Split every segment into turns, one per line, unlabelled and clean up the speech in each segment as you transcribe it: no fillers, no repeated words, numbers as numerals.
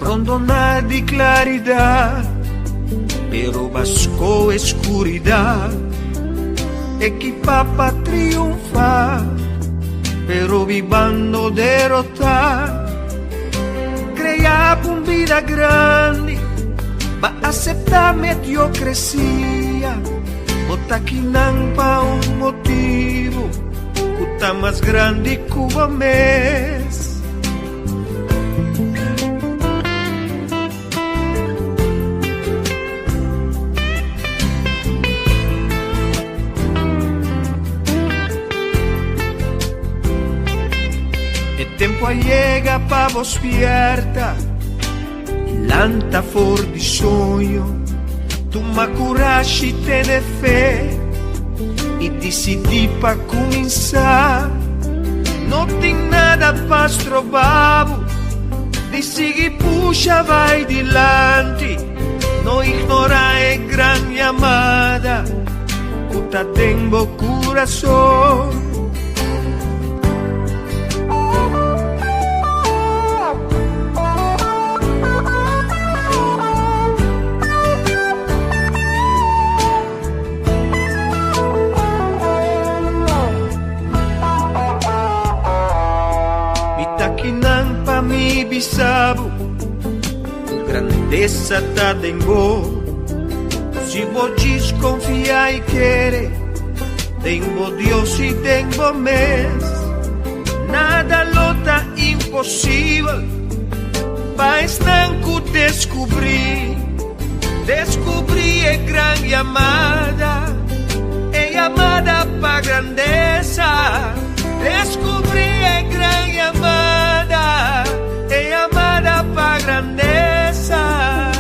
Rondona di claridad, pero vasco escuridad. Equipa para triunfar, pero vivando derrotar. Crea una vida grande, va a aceptar mediocresía. Bota aquí pa un motivo, puta más grande Cuba mes. Tempo llega pa vos spierta, lanta for di sogno, tu ma coraggio te ne fe, e decidi pa cominciare, non ti nada pa strovavo, decidi pusha vai dilanti, no ignora è gran llamada, puta tengo corazón. Mi bisabo, tu grandeza ta tengo. Si vos confía y quiere, tengo Dios y tengo mes. Nada lo ta imposible, pa estanco descubrí es gran llamada, es llamada pa grandeza. Descubrí es gran llamada, es llamada pa grandeza.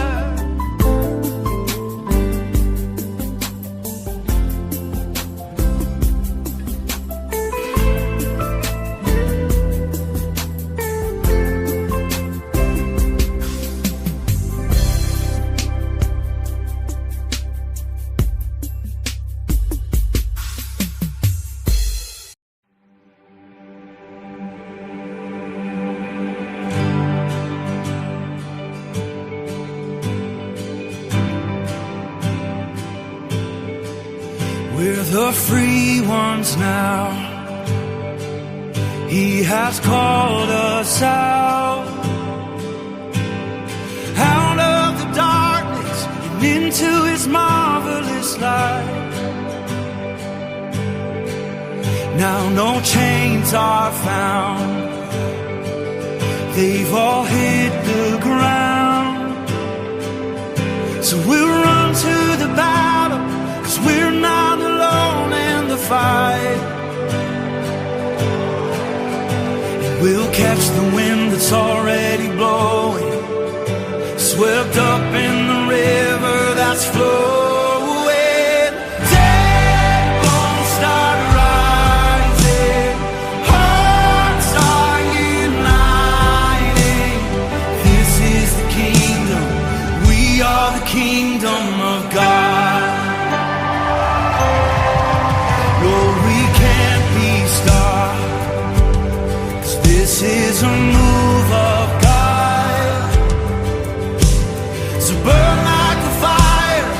We're the free ones now. He has called us out of the darkness and into his marvelous light. Now no chains are found, they've all hit the ground. So we'll run to the battle, 'cause we're not alone in the fight. And we'll catch the wind that's already blowing, swept up in the river that's flowing. Dead bones start rising, hearts are uniting. This is the kingdom, we are the kingdom of God. This is a move of God. So burn like a fire,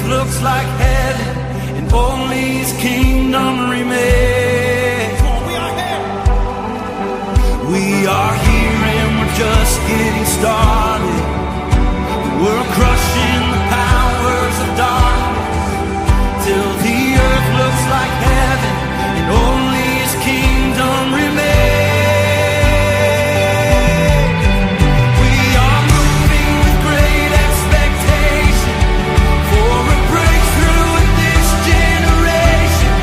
looks like heaven, and only His kingdom remains. We are here and we're just getting started. We're crushing the powers of darkness till the earth looks like heaven and only His kingdom remains. We are moving with great expectation for a breakthrough in this generation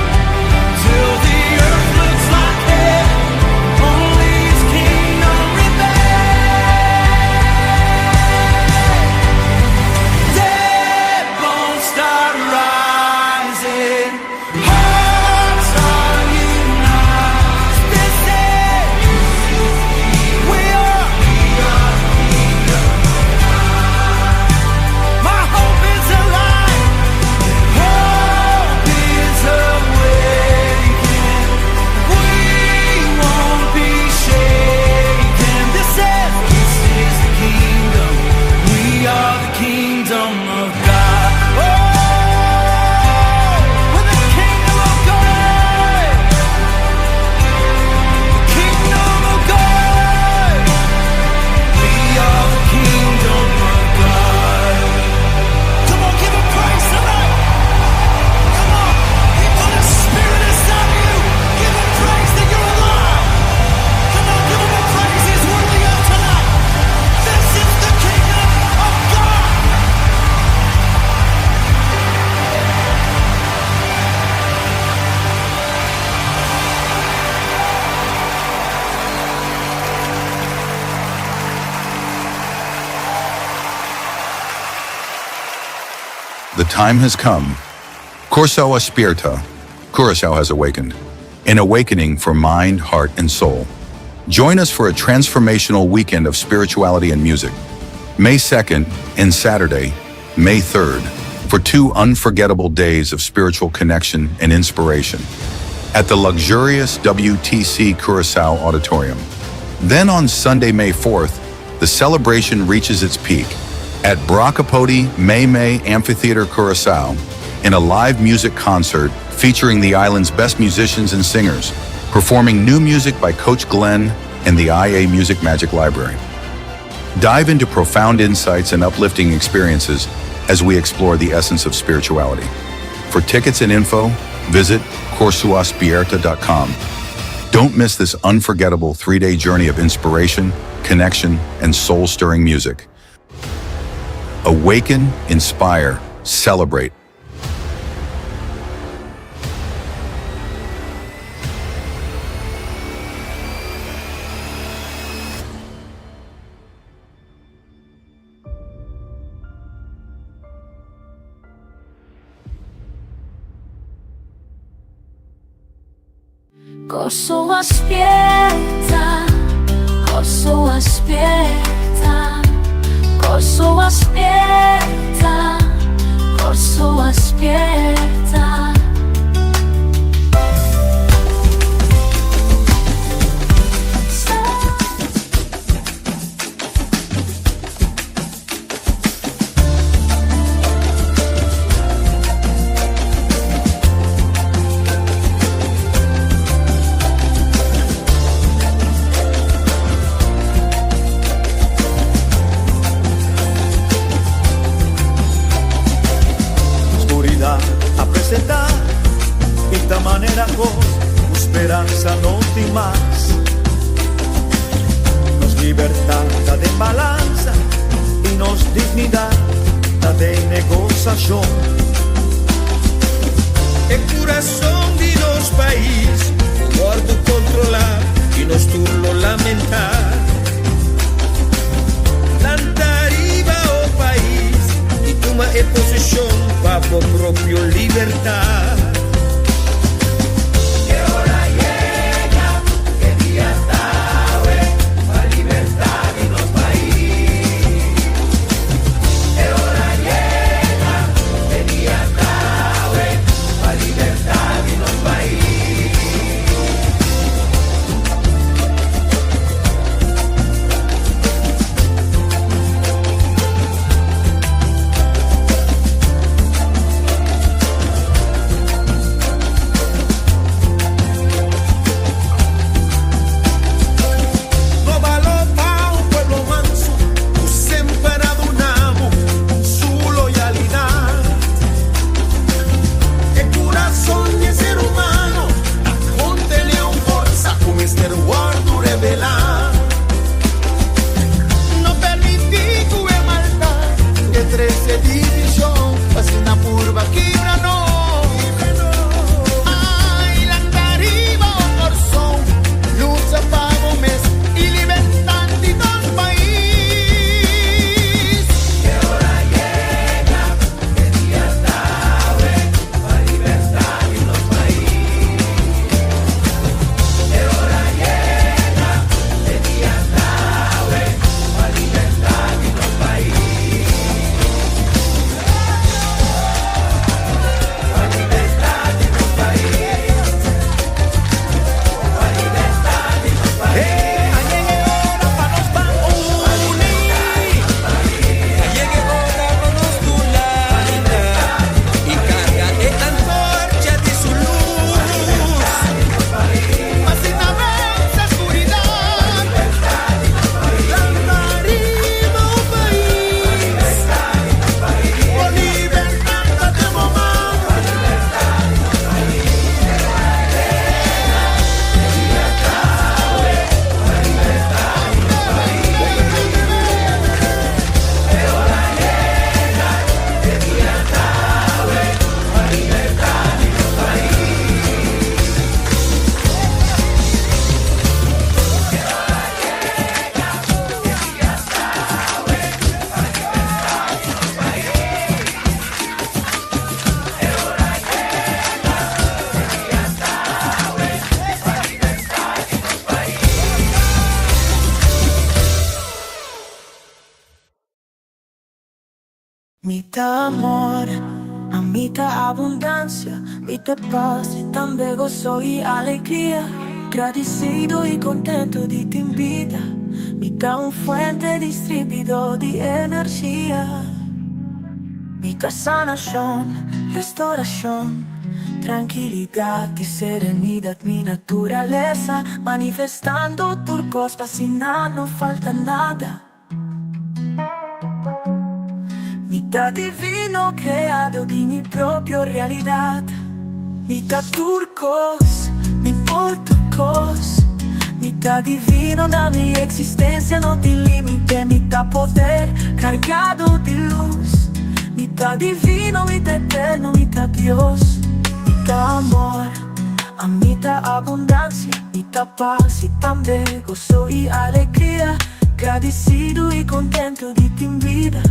till the earth looks like heaven. Only His kingdom remains. Dead bones start rising. Hearts are united. This is we are. My hope is alive. Hope is awakening. We won't be shaken. This is the kingdom. We are the kingdom of God. Oh, we're the kingdom of God. The kingdom of God. We are the kingdom of God. Come on, give Him praise tonight. Come on, He put His Spirit inside of you. Give Him praise that you're alive. Come on, give Him a praise He's worthy of tonight. This is the kingdom of God.
The time has come. Korsou spierta. Korsou has awakened. An awakening for mind, heart, and soul. Join us for a transformational weekend of spirituality and music. May 2nd and Saturday, May 3rd, for 2 unforgettable days of spiritual connection and inspiration at the luxurious WTC Korsou Auditorium. Then on Sunday, May 4th, the celebration reaches its peak at Bracapodi May Amphitheater Korsou in a live music concert featuring the island's best musicians and singers, performing new music by Coach Glenn and the IA Music Magic Library. Dive into profound insights and uplifting experiences as we explore the essence of spirituality. For tickets and info, visit korsouspierta.com. Don't miss this unforgettable 3-day journey of inspiration, connection, and soul-stirring music. Awaken, inspire, celebrate.
Korsou spierta, Korsou spierta, Korsou spierta, Korsou spierta.
A presenta esta manera con esperanza no tem más. Nos libertad de balanza y nos dignidad de negociación.
El corazón de los países, o guardo controlar y nos turno lamentar. Lantariba o país y toma posición para por propio libertad. Que hora llega, que día está, para libertad de los países. Que hora llega, que día está, para libertad de los países.
Mitad amor, a mitad abundancia, mitad paz y también gozo y alegría. Agradecido y contento de ti en vida, mitad un fuente distribuidor de energía. Mitad sanación, restauración, tranquilidad y serenidad, mi naturaleza manifestando turcos, fascinando, no falta nada. Mitad divino creado de mi propia realidad, mitad turcos, mi por turcos, mitad divino da mi existencia, no tiene límite, mitad poder cargado de luz, mitad divino, mitad eterno, mitad Dios, mitad amor, a mitad abundancia, mitad paz y también gozo y alegría. Agradecido y contento de ti en vida,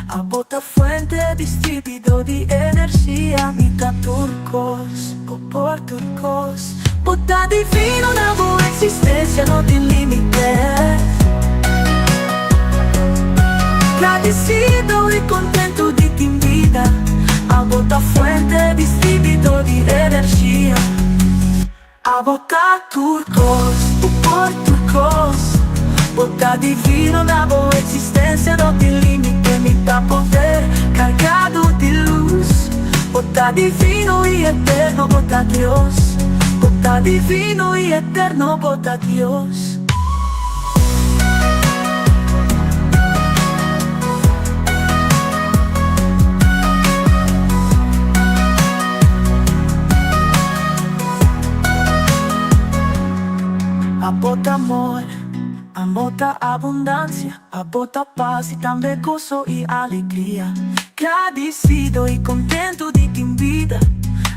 a bota fuente distribuidor de energía, mitad turcos, por turcos, bota divino da boa existencia, no tiene límite. Agradecido y contento de ti en vida, a bota fuente distribuidor de energía, a bota turcos, por turcos, bota divino da boa existencia, no tiene límite, mitad poder cargado de luz, bota divino y eterno, bota Dios, bota divino y eterno, bota Dios. A bota amor, a bota abundancia, a bota paz y también gozo y alegría. Agradecido y contento de ti en vida,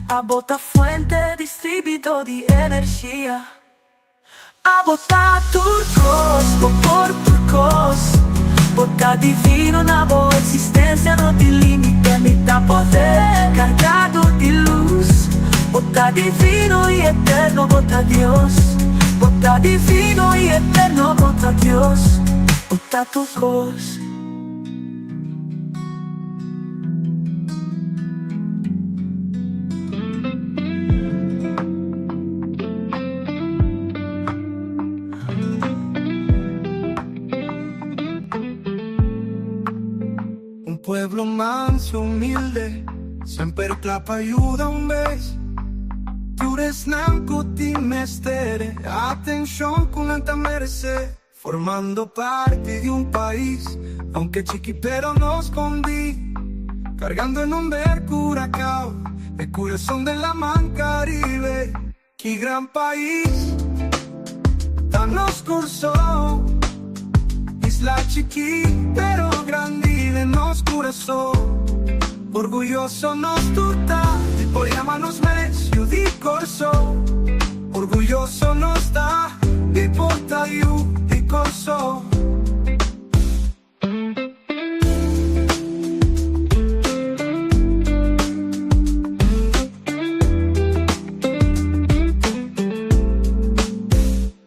a bota fuente distribuidor de energía. A bota turcos, por turcos, bota divino na boa existencia, no tiene límite, mitad poder cargado de luz, bota divino y eterno, bota Dios, bota divino y eterno, bota Dios, bota turcos.
Un pueblo manso, humilde, sempre clapa aiuta un vez. Tures nanco ti mestere, atención con lenta merece, formando parte de un país, aunque chiqui pero no escondí, cargando en un barco huracán, el corazón de la man Caribe. Qué gran país, tan nos Korsou, isla chiqui pero grande en nos corazón. Orgulloso nos turta, y por llamarnos medio di Korsou. Orgulloso nos da, y porta you di Korsou.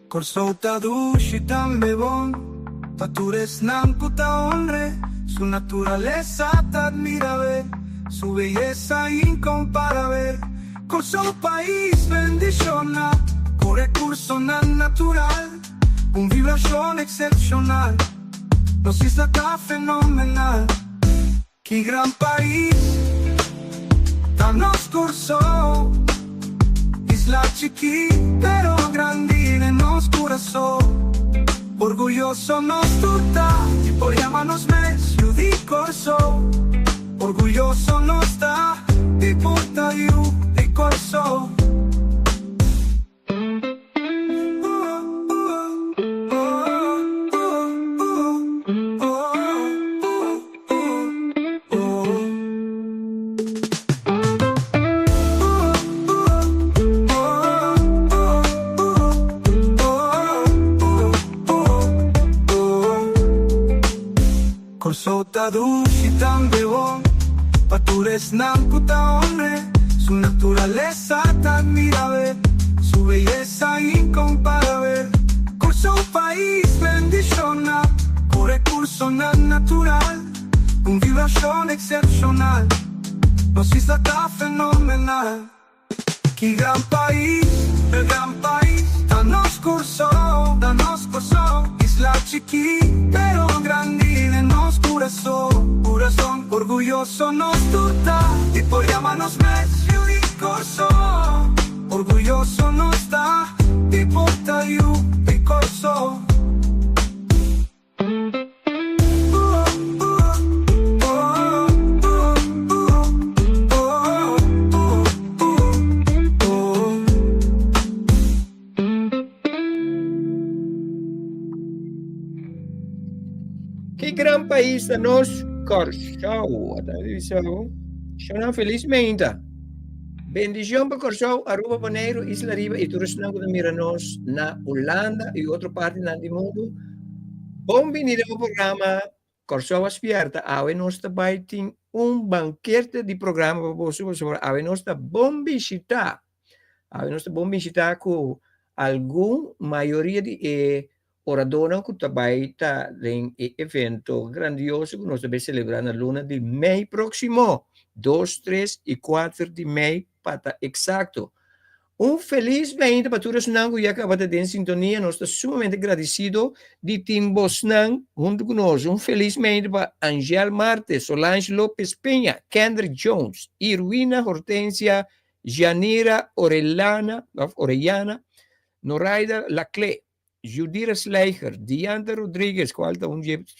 Korsou ta duši tan bebón, patures nanku ta honre, su naturaleza ta admira ver, su belleza incomparable. Korsou país bendicional, con recurso natural, con vibración excepcional, nos isla ta fenomenal. Qué gran país, tan nos Korsou, isla chiqui pero grande en nos corazón. Orgulloso nos turta, y por llamarnos medio di Korsou. Orgulloso nos da, y porta you di Korsou. Korsou ta duši tan bebón, patures nanku ta hombre, su naturaleza ta admirable, su belleza incomparable. Korsou país bendicional, con recurso natural, Una vibración excepcional, nos isla está fenomenal. Que gran país, el gran país, danos Korsou, isla chiquita, pero grande de nos corazón, orgulloso nos tuta, y por llamarnos Messi y Korsou, orgulloso nos da, y por tayu y Korsou.
Que gran país da nos Korsou. Shona feliz mainta. Bendición para Korsou, Aruba Bonaire, Isla Riba e todos os que miranos na Holanda e outra parte do mundo. Bem-vindo ao programa Korsou spierta. Ave nós também tem banquete de programa para você sobre ave nós bom visitar. Ave nós bom visitar com algum maioria de oradona que também está em evento grandioso que nós vamos celebrar na luna de Mei próximo, 2, 3 e 4 de Mei, para exato. Feliz 20 para todos os que acabam de em sintonia. Nós estamos sumamente agradecidos de Tim Bosnan junto conosco. Feliz 20 para Angel Marte, Solange Lopes Penha, Kendrick Jones, Irwina Hortensia, Janira Orellana, Noraida Lacle, Judira Sleicher, Dianta Rodriguez, qual está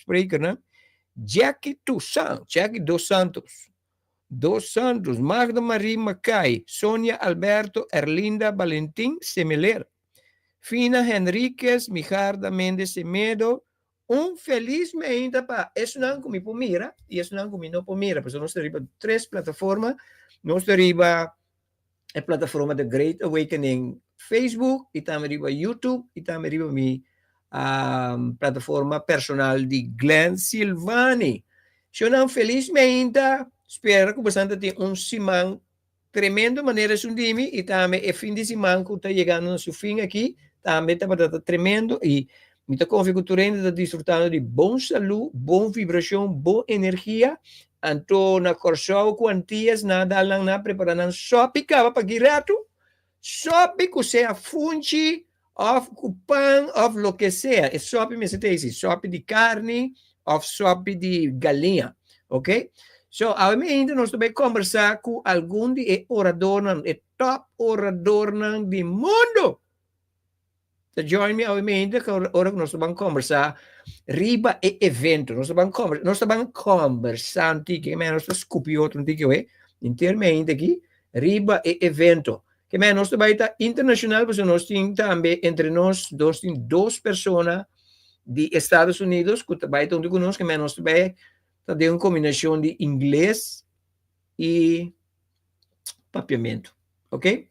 spreker, né? Jackie Dos Santos, Magda Marie Macay, Sonia Alberto, Erlinda Valentín Semeler, Fina Henriquez, Mijarda Mendes Semedo. Feliz ainda para isso não como pomira e isso não como não pomira, porque nós temos 3 plataformas. Nós temos a plataforma da Great Awakening Facebook, e também YouTube, e também a plataforma personal de Glenn Silvani. Eu não feliz ainda. Espero que você tenha semana tremendo maneira sundimi e também é fim de semana que está chegando no seu fim aqui, também está tremendo e me está configurando, está desfrutando de bom saúde, boa vibração, boa energia. Então, na Korsou, quantias, nada lang na preparando sopi ka para girato, sopi que seja fungi, of cupang, of lo que seja. É sopi, me diz, sopi de carne, of sopi de galinha, ok? So, obviamente, nós também conversar com algum de oradores, top oradores do mundo. So, join me, obviamente, que agora nós vamos conversar riba e evento. Nós vamos conversar, que nós escupi outro que em termos aqui, riba e evento. Que nós também está internacional, porque nós temos também entre nós duas pessoas de Estados Unidos, que também estão conosco, que nós também de uma combinação de inglês e papiamento, ok?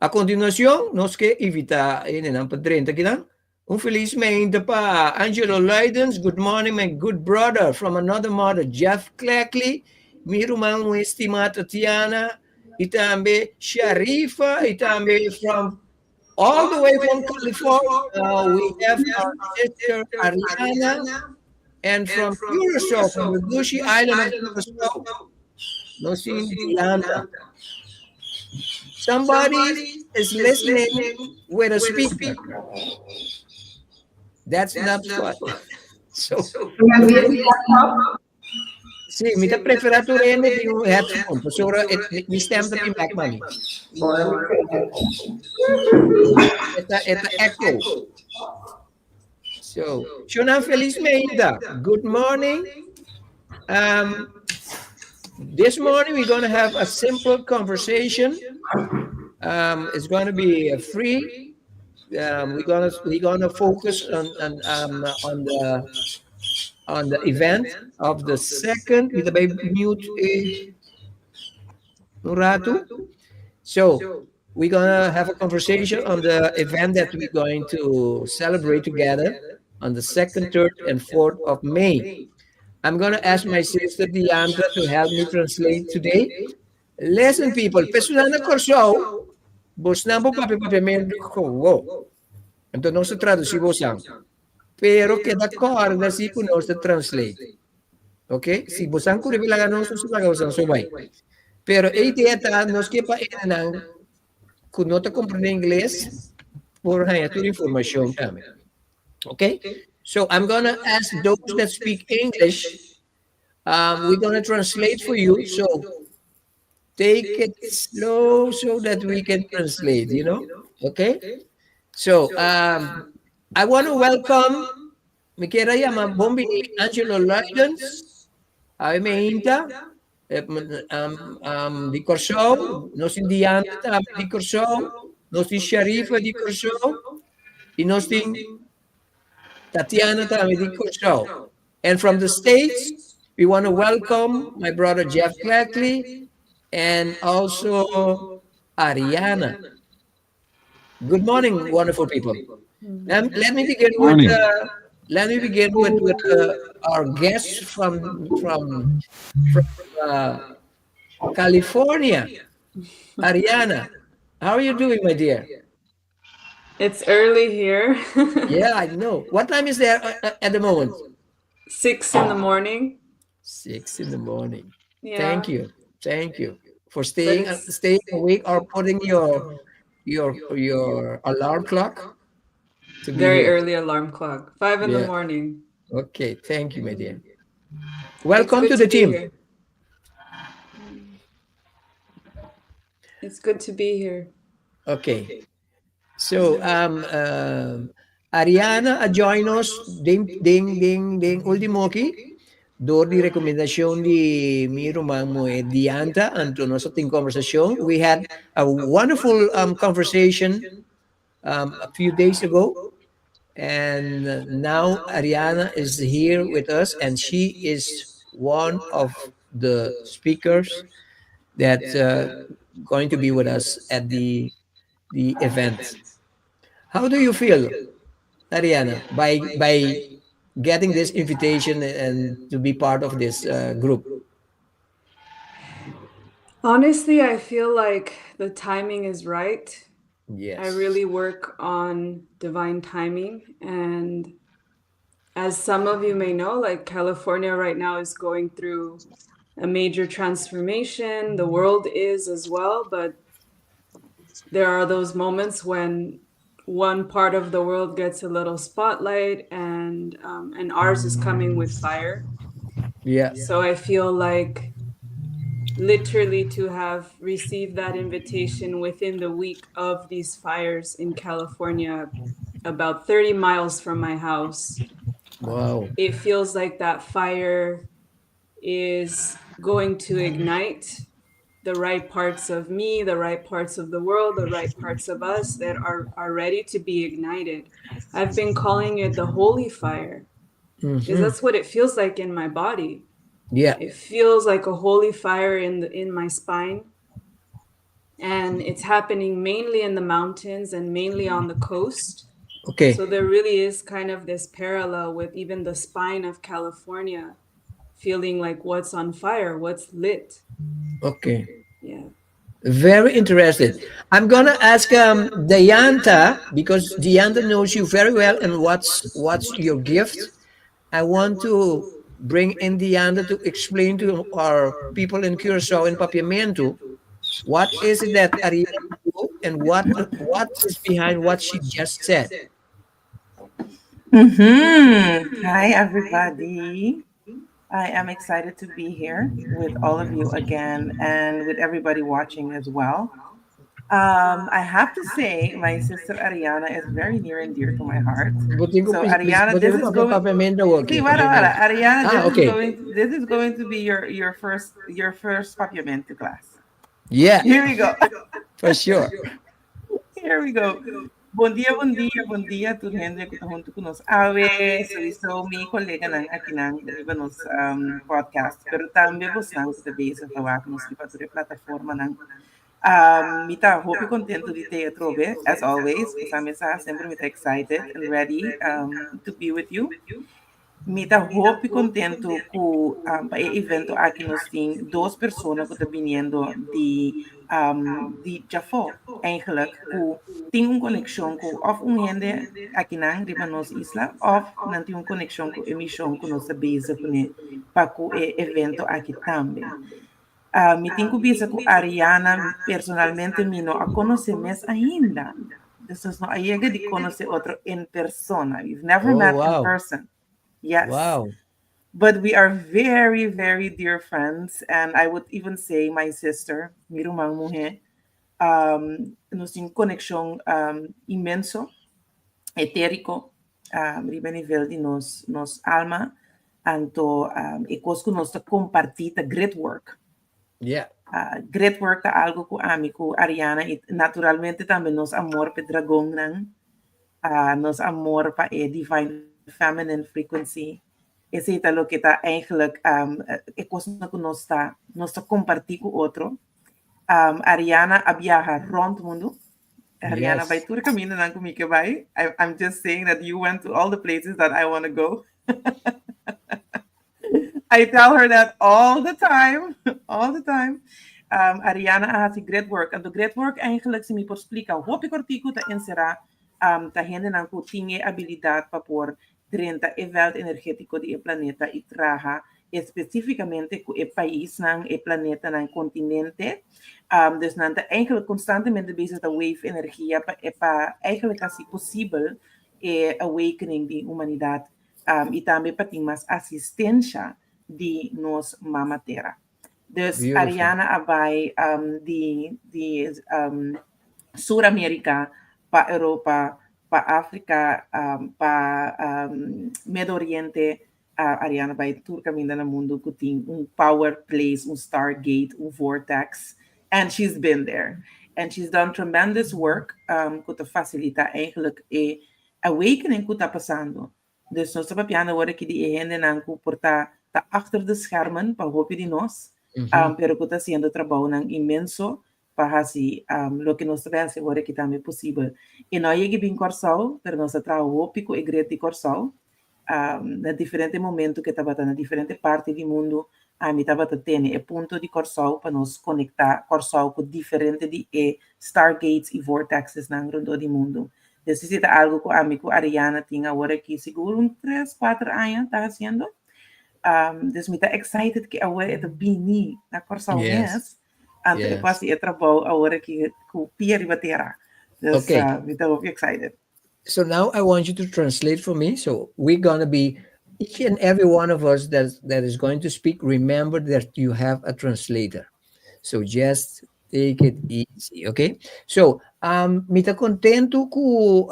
A continuação, nós queremos evitar para 30 aqui, feliz mainta para Angelo Leidens. Good morning, my good brother from another mother, Jeff Cleckley, minha irmã estimada Tatiana, e também Sharifa, e também from all the way from California, we have our sister Ariana. And from Korsou, from the Gushi Island of Korsou, no sin Dianta. Somebody is listening with a speaker. That's not fun. So, sì, mi da preferato rendere un headphone, perché ora mi stemma più back money. È echo. So, Shona feliz ainda. Good morning. This morning we're going to have a simple conversation. It's going to be free. We're going to focus on the event of the second. With the baby mute, Orado. So we're going to have a conversation on the event that we're going to celebrate together on the 2nd, 3rd, and 4th of May. I'm going to ask my sister Dianta to help me translate today. Listen, people, personal na Korsou, bos na po papi-papimento ko. Então não se traduz, pero queda corda se conosco translate. Okay? Si bosan ko ribila ganon susubagawasan subay. Pero ita nos que pa inanang kung no te comprende inglés, por tu information también. Okay? So I'm gonna ask those that speak English. We're gonna translate for you. So take it slow so that we can translate. Okay? So I want to welcome mi kira llama Bombi Angelo Lydons, ay mainta, di Korsou, nos Indiana di Korsou, nos Sharifa di Korsou, e nos Tatiana di Korsou. And from the States, we want to welcome my brother Jeff Cleckley and also Ariana. Good morning, wonderful people. Let me begin with our guest from California, Ariana. How are you doing, my dear?
It's early here.
Yeah, I know. What time is there at the moment?
6 in the morning.
6 in the morning.
Yeah.
Thank you for
But
staying
it's
awake or putting your alarm clock to be
very
here.
early alarm clock. 5 in the
Yeah.
morning.
Okay, thank you, my dear.
It's
Welcome
good
to the
be
team.
here. It's good to be here.
Okay. So, Ariana, join us ding ultimo ki door di rekomendasyon di Miro Mamo e Dianta anto no sa ting konversasyon. We had a wonderful conversation a few days ago, and now Ariana is here with us, and she is one of the speakers that going to be with us at the event. How do you feel, Ariana, by getting this invitation and to be part of this group?
Honestly, I feel like the timing is right.
Yes.
I really work on divine timing. And as some of you may know, like California right now is going through a major transformation. The world is as well, but there are those moments when one part of the world gets a little spotlight, and ours is coming with fire.
Yeah.
So I feel like literally to have received that invitation within the week of these fires in California, about 30 miles from my house,
Wow.
it feels like that fire is going to ignite the right parts of me, the right parts of the world, the right parts of us that are ready to be ignited. I've been calling it the holy fire because that's what it feels like in my body.
Yeah.
It feels like a holy fire in my spine. And it's happening mainly in the mountains and mainly on the coast.
Okay.
So there really is kind of this parallel with even the spine of California feeling like what's on fire, what's lit.
Okay.
Yeah.
Very interested. I'm gonna ask Dianta, because Dianta knows you very well and what's your gift. I want to bring in Dianta to explain to our people in Curacao and Papiamento what is it that Ariana do and what is behind what she just said.
Hi, everybody. I am excited to be here with all of you again and with everybody watching as well. I have to say, my sister Ariana is very near and dear to my heart. So, Ariana, this is going. Sí, vara. Ariana, this is going to be your first papiamento class.
Yeah.
Here we go.
For sure.
Here we go. Bom dia, tudo gente que está junto conosco. So mi colega nang aqui nang nos podcast, pero também você nang que também se falar nos para a plataforma nang. Me tá hope contento de ter atrobe, as always. Kami sa sempre me tá excited and ready to be with you. Me tá hope contento com para evento aqui nos tem duas pessoas que estão vindo de Jafo, eigenlijk ku tem conexão com of gente aqui na riba nos isla of não tem conexão com emissão com nossa base para ku evento aqui também. Me tenho visa com Ariana personalmente me não a conhecer mais ainda. Então não aí de conhecer outro em persona. We've never
Oh,
met in
wow.
person. Yes.
Wow.
But we are very, very dear friends. And I would even say my sister, Mirumang Muhe, nos tem conexão imenso, etérico, riba nível de nos alma, anto e conosco nós compartir great work.
Yeah.
Great work ta algo ko ami ko Ariana e naturalmente também nos amor pe dragão nang nos amor pa divine feminine frequency. Esse é lo que tá eigenlijk é coisa que nós tá compartir com outro. Ariana a viaja rond mundo. Ariana vai tudo caminho nang comigo vai. I'm just saying that you went to all the places that I want to go. I tell her that all the time, all the time. Ariana has great work. En de great work eigenlijk se me por explicar. Hoop ik artikel te insera ta gente nan ku tinge habilidad para por 30 e veld energético de planeta e traja especificamente ku e país nan e planeta nan continente. Dus nan ta eigenlijk constantemente bezig de wave energia pa eigenlijk as possível e awakening de humanidad. E também para ter mais assistência de nos mamatera. Dus
Beautiful.
Ariana abai de Suramérica para Europa, para África, para Medio Oriente, Ariana vai tudo caminho no mundo que tem power place, stargate, vortex, and she's been there. And she's done tremendous work que te facilita eigenlijk awakening que está passando. Dus nós estamos piano agora que de gente não comporta tá achter de schermen para hoop de nós, pero que está sendo trabalho imenso para assim lo que nós estamos agora que também é possível. E nós aqui em Korsou, pero nós trabalhamos com a igreja de Korsou, na diferente momento que estava na diferente parte do mundo, a mim estava tendo o ponto de Korsou para nos conectar Korsou com diferente de stargates e vortexes na redor do mundo. Necesita algo que a mim, que Ariana tinha agora que seguro 3, 4 anos está fazendo. Dus me está excited que agora é de bini na Korsou mesmo. Anto eu passo a trabalho agora que o Pierre batera. Dus me está muito excited.
So now I want you to translate for me. So we're going to be, each and every one of us that is going to speak, remember that you have a translator. So just take it easy, okay? So, mita contento ku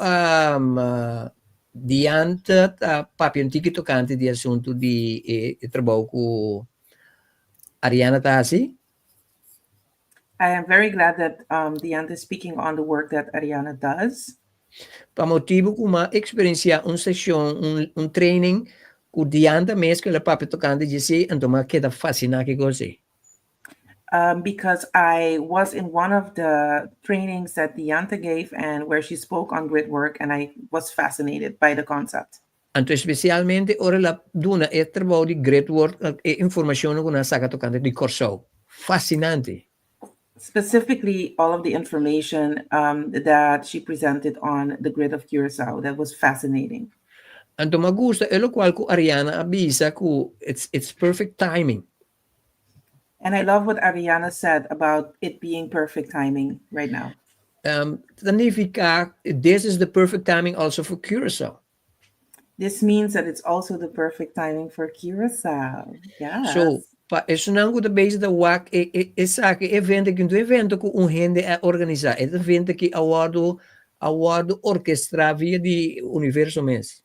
diante papi antiki tocante di assunto di trabalho ku Ariana Tasi.
I am very glad that Diante is speaking on the work that Ariana does.
Pa motivo ku ma experiencia un session, un training ku Diante mes que la papi tocante di si antoma queda fascina che così.
Because I was in one of the trainings that Diante gave and where she spoke on grid work, and I was fascinated by the concept.
Anto specialmente ora la duna e trabalho di grid work e informazione con una sacca toccante di Korsou. Fascinante.
Specifically, all of the information that she presented on the grid of Curacao, that was fascinating.
Anto ma gusta e lo qual ku Ariana avvisa ku it's perfect timing.
And I love what Ariana said about it being perfect timing right now.
Significa, this is the perfect timing also for Curacao.
This means that it's also the perfect timing for Curacao. Yes.
So, isso não é base da WAC, essa evento que evento que gente a organizar, é evento que award orquestra via de universo mês.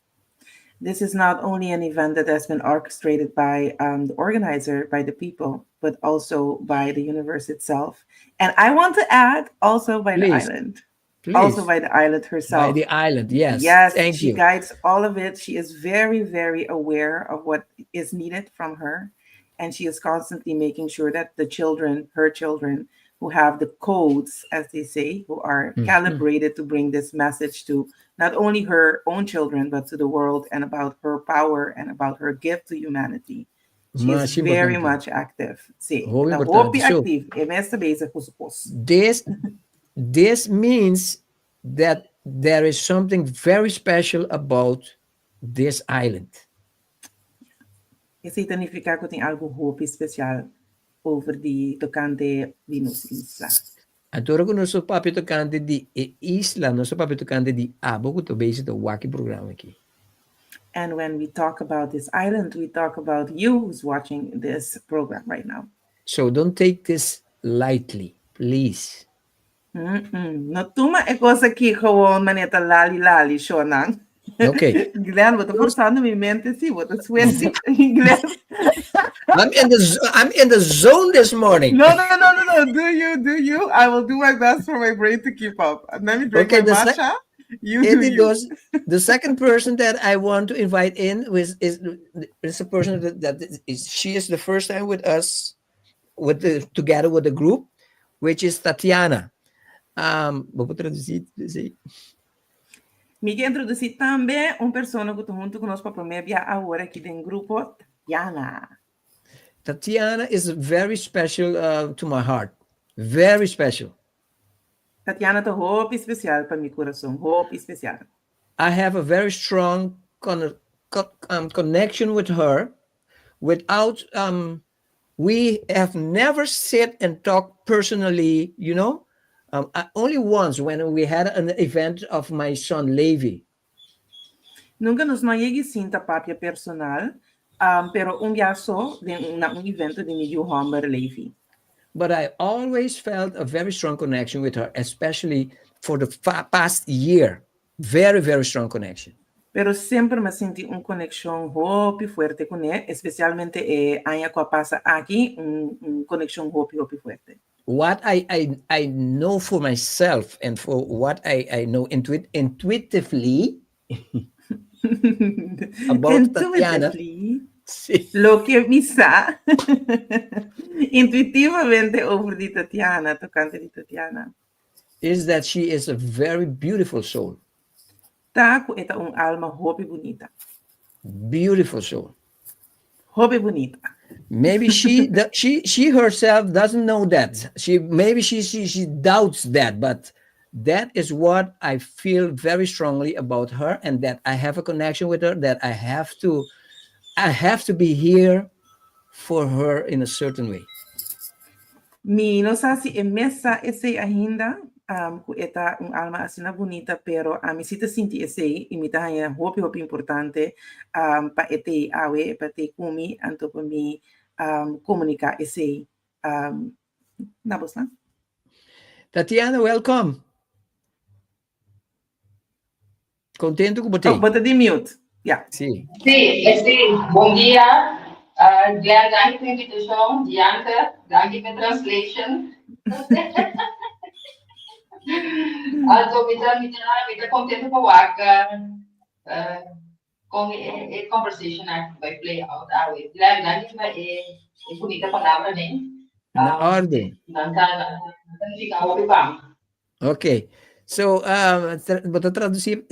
This is not only an event that has been orchestrated by the organizer, by the people, but also by the universe itself. And I want to add also by the island.
Please.
Also by the island herself.
By the island, yes.
Yes,
Thank
she
you.
guides all of it. She is very, very aware of what is needed from her. And she is constantly making sure that the children, her children, who have the codes, as they say, who are calibrated to bring this message to not only her own children, but to the world, and about her power and about her gift to humanity. She is very much active. Sí,
Muito importante.
active. É mesmo bezig com os
This This means that there is something very special about this island.
Esse significa que tem algo hope especial over die tocante di nos isla.
Adoro que nosso papi tocante de isla, nosso papi tocante de abo, que tu base do waki programa aqui.
And when we talk about this island, we talk about you who's watching this program right now.
So don't take this lightly, please.
No toma é coisa aqui gewoon maneta lali, Shonan.
Okay.
Guilherme, eu tô forçando minha mente assim, vou tô suécio em inglês.
I'm in the zone this morning.
No. Do you? I will do my best for my brain to keep up. Let me drink my matcha.
The second person that I want to invite in is a person she is the first time with us together with the group, which is Tatiana. Vou traduzir.
Me introduzir também pessoa que está junto conosco para promé agora aqui dentro do grupo, Tatiana.
Tatiana is very special to my heart. Very special.
Tatiana tá hope especial para meu coração, hope especial.
I have a very strong connection with her. Without we have never sit and talked personally, you know. Only once when we had an event of my son Levi.
Nunca nos não cheguei sinta papia personal, pero dia só na evento de meu Homer Levi.
But I always felt a very strong connection with her, especially for the past year. Very, very strong connection.
Pero sempre me senti conexão hope forte com ela, especialmente año que passa aqui, conexão hope forte.
What I know for myself and for what I know intuitively about Tatiana.
Sí. Lo que me sa intuitivamente over di Tatiana, tocante di Tatiana,
is that she is a very beautiful soul.
Taco é alma hope bonita.
Beautiful soul.
Hope bonita.
Maybe she herself doesn't know that. She doubts that, but that is what I feel very strongly about her, and that I have a connection with her, that I have to be here for her in a certain way.
Mi no sé si emesa ese ainda esta alma así bonita, pero a mi sita sinti ese imita hope importante pa ete awe pa te kumi anto pa mi comunica ese na bosna.
Tatiana, welcome. Contento com você?
Bota de mute. Yeah.
Sí, bom dia. Glenn, danke für die Invitation. Bianca, danke für Translation. Also, mit contento com a com a conversation que vai play out. Glenn, danke für bonita palavra, né?
Na ordem. Ok. So, vou traduzir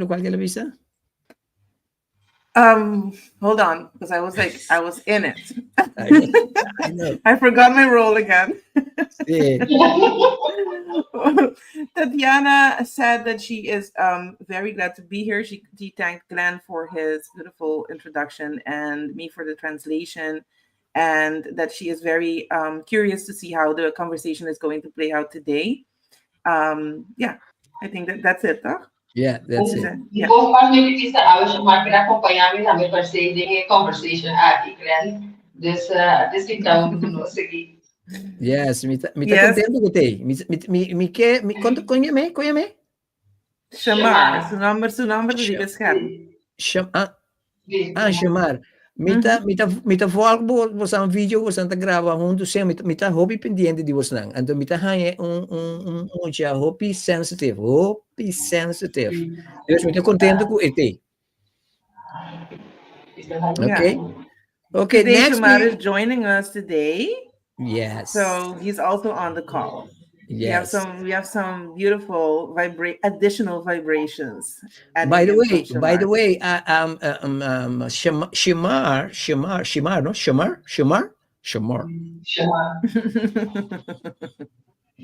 qualquer visa?
Hold on, because I was in it.
I know.
I forgot my role again.
Sí.
Tatiana said that she is very glad to be here. She thanked Glenn for his beautiful introduction and me for the translation, and that she is very curious to see how the conversation is going to play out today. Yeah, I think that's it, huh?
Yeah, that's it.
Yeah.
Yes, mi contento com te. Quanto conhece?
Chamar. Su nombre de descar.
Chamar. Mita volgo você vídeo você tá grava junto sem mita hobby pendente de você não. Então mita hanya hobby sensitive. Eu estou contento com ele. Okay.
Today,
Next
Shamar is joining us today.
Yes.
So he's also on the call.
Yes.
We have some beautiful additional vibrations.
By the way, Shamar.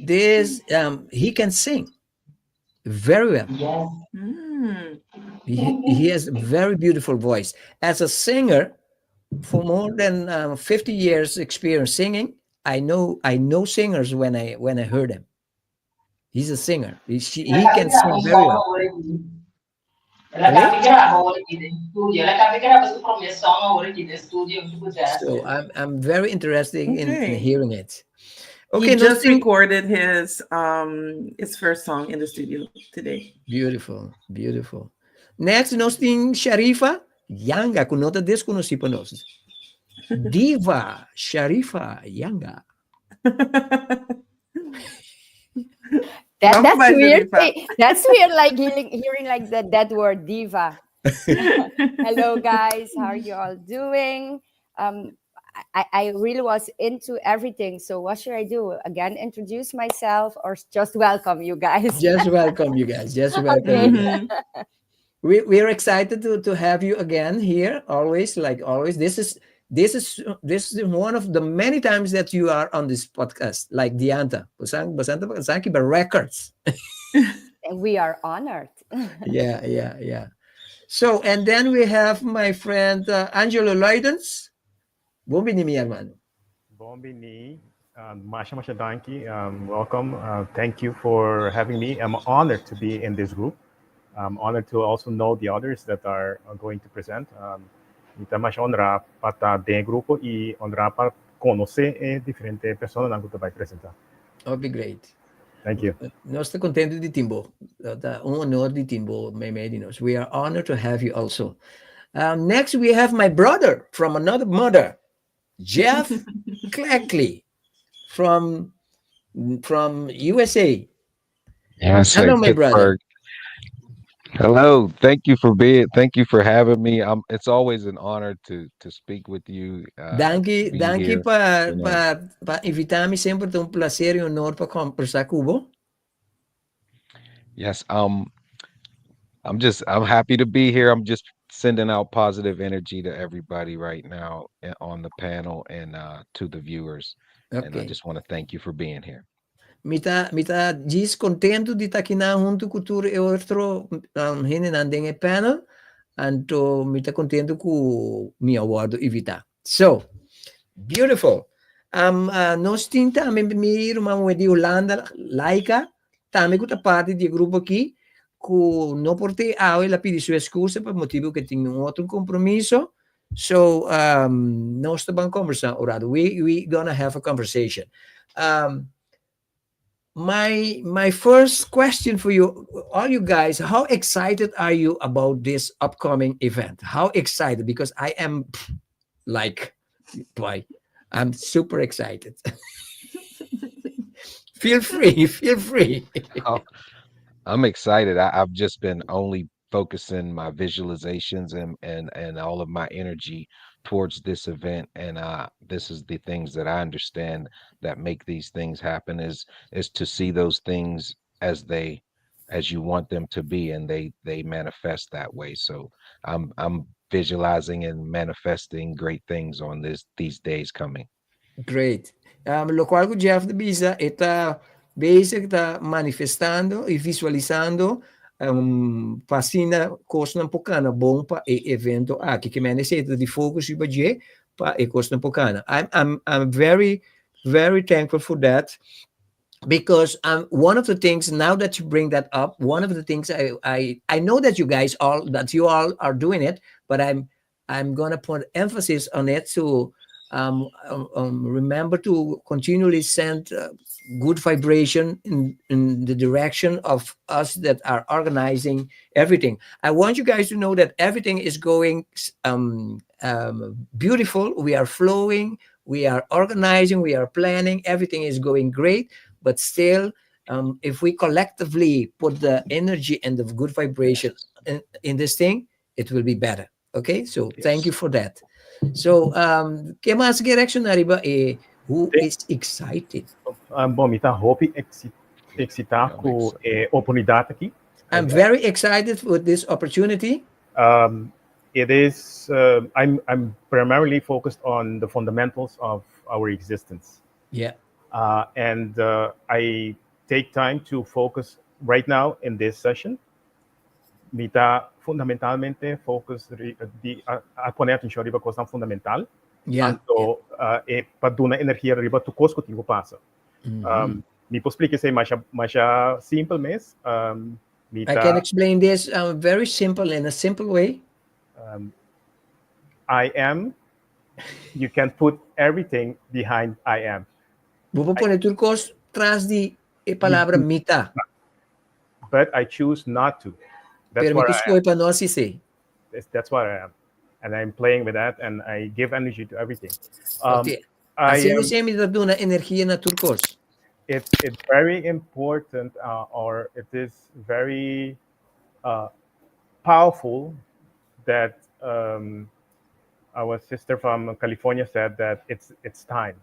this he can sing very well.
Yes.
Mm.
He has a very beautiful voice. As a singer, for more than 50 years experience singing, I know singers when I heard him. He's a singer. He can sing
Nakapigirapan
very
song
well.
ora aqui.
Okay?
Nakapigirapan ora aqui no studio. Nakapigirapan sa promé song ora aqui no studio to jazz.
So I'm very interested in
Okay.
hearing it.
He
Okay, no
just
thing.
recorded his first song in the studio today.
Beautiful, beautiful. Next, nós tem Sharifa Yanga, com nota desconhecida para nós. Diva Sharifa Yanga.
Vamos
That's
by
weird.
Sharifa.
That's weird, like hearing like that word diva. Hello guys, how are you all doing? I really was into everything. So what should I do? Again, introduce myself or just welcome you guys?
Just welcome you guys. Just welcome
Okay.
you guys. We're excited to have you again here. Always, like always. This is one of the many times that you are on this podcast, like Dianta. Basanta by records.
We are honored.
Yeah. So, and then we have my friend Angelo Leidens. Bom bini, mi hermano.
Bombini, Masha Danki, welcome. Thank you for having me. I'm honored to be in this group. I'm honored to also know the others that are going to present. Ita mas honra para de grupo e honra para conhecer diferentes pessoas na grupo vai apresentar.
Oh, be great.
Thank you.
Nós estamos contentes de Timbo. Honor de Timbo, Medinos. We are honored to have you also. Next, we have my brother from another mother, Jeff Clackley from USA.
Yes,
Hello, my brother.
Hello. Thank you for having me. It's always an honor to speak with you.
Danke
here,
para invitar-me sempre. É prazer e honor para conversar com.
Yes. I'm happy to be here. I'm just sending out positive energy to everybody right now on the panel and to the viewers.
Okay.
And I just want to thank you for being here.
Mita diz contento de estar aqui na junto com tu e outro gente nandeng panel, anto mita contento com mi award evita. So beautiful. Nós temos também mi irmã de Holanda, Laika, também com a parte do grupo aqui, que não portei a ela pedir sua excusa por motivo que tinha outro compromisso. So nós estamos conversando, Orado. We gonna have a conversation. My first question for you, all you guys, how excited are you about this upcoming event? How excited? Because I am I'm super excited. Feel free.
I'm excited. I've just been only focusing my visualizations and all of my energy towards this event, and this is the things that I understand that make these things happen is to see those things as you want them to be, and they manifest that way. So I'm visualizing and manifesting great things on these days coming.
Great. Lo qual Jeff de Bisa está basic está manifestando e visualizando fascina costa um poucana bom para evento aqui que me necessita de foco sobre je para costa um poucana. I'm very thankful for that, because one of the things, now that you bring that up, one of the things I know that you all are doing it, but I'm gonna put emphasis on it to remember to continually send good vibration in the direction of us that are organizing everything. I want you guys to know that everything is going beautiful. We are flowing, we are organizing, we are planning, everything is going great. But still, if we collectively put the energy and the good vibration in this thing, it will be better. Okay, so yes. Thank you for that. So, ¿qué más direction arriba? Who is excited?
Bom, então, hope excitar com a oportunidade aqui.
I'm very excited with this opportunity.
It is. I'm primarily focused on the fundamentals of our existence.
Yeah.
And I take time to focus right now in this session. Mita fundamentalmente focus a poner atenção riba questão fundamental.
Yeah.
Anto e para dar energia riba tu coisa que passa. Me posso explicar isso mais simples mesmo.
I can explain this very simple in a simple way.
I am. You can put everything behind I am.
Vou pôr turcos tras de palavra mita.
But I choose not to. That's
Pero
what
me
I
escolhe para nós e sei.
That's what I am. And I'm playing with that and I give energy to everything.
Okay. Assim você me dá uma energia na turcos.
It's very important or it is very powerful that our sister from California said that it's time.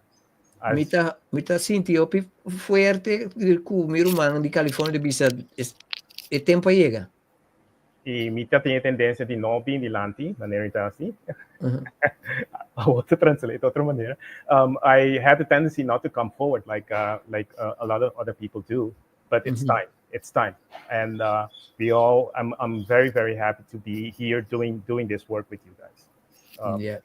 Mita sinti opi fuerte ku mi rumano di California bisa e tempo chega.
E Mita tem a tendência de não vir diante, maneira então assim. I want to translate de outra maneira. I had the tendency not to come forward like a lot of other people do, but it's time. It's time, and I'm very very happy to be here doing this work with you guys.
Yeah.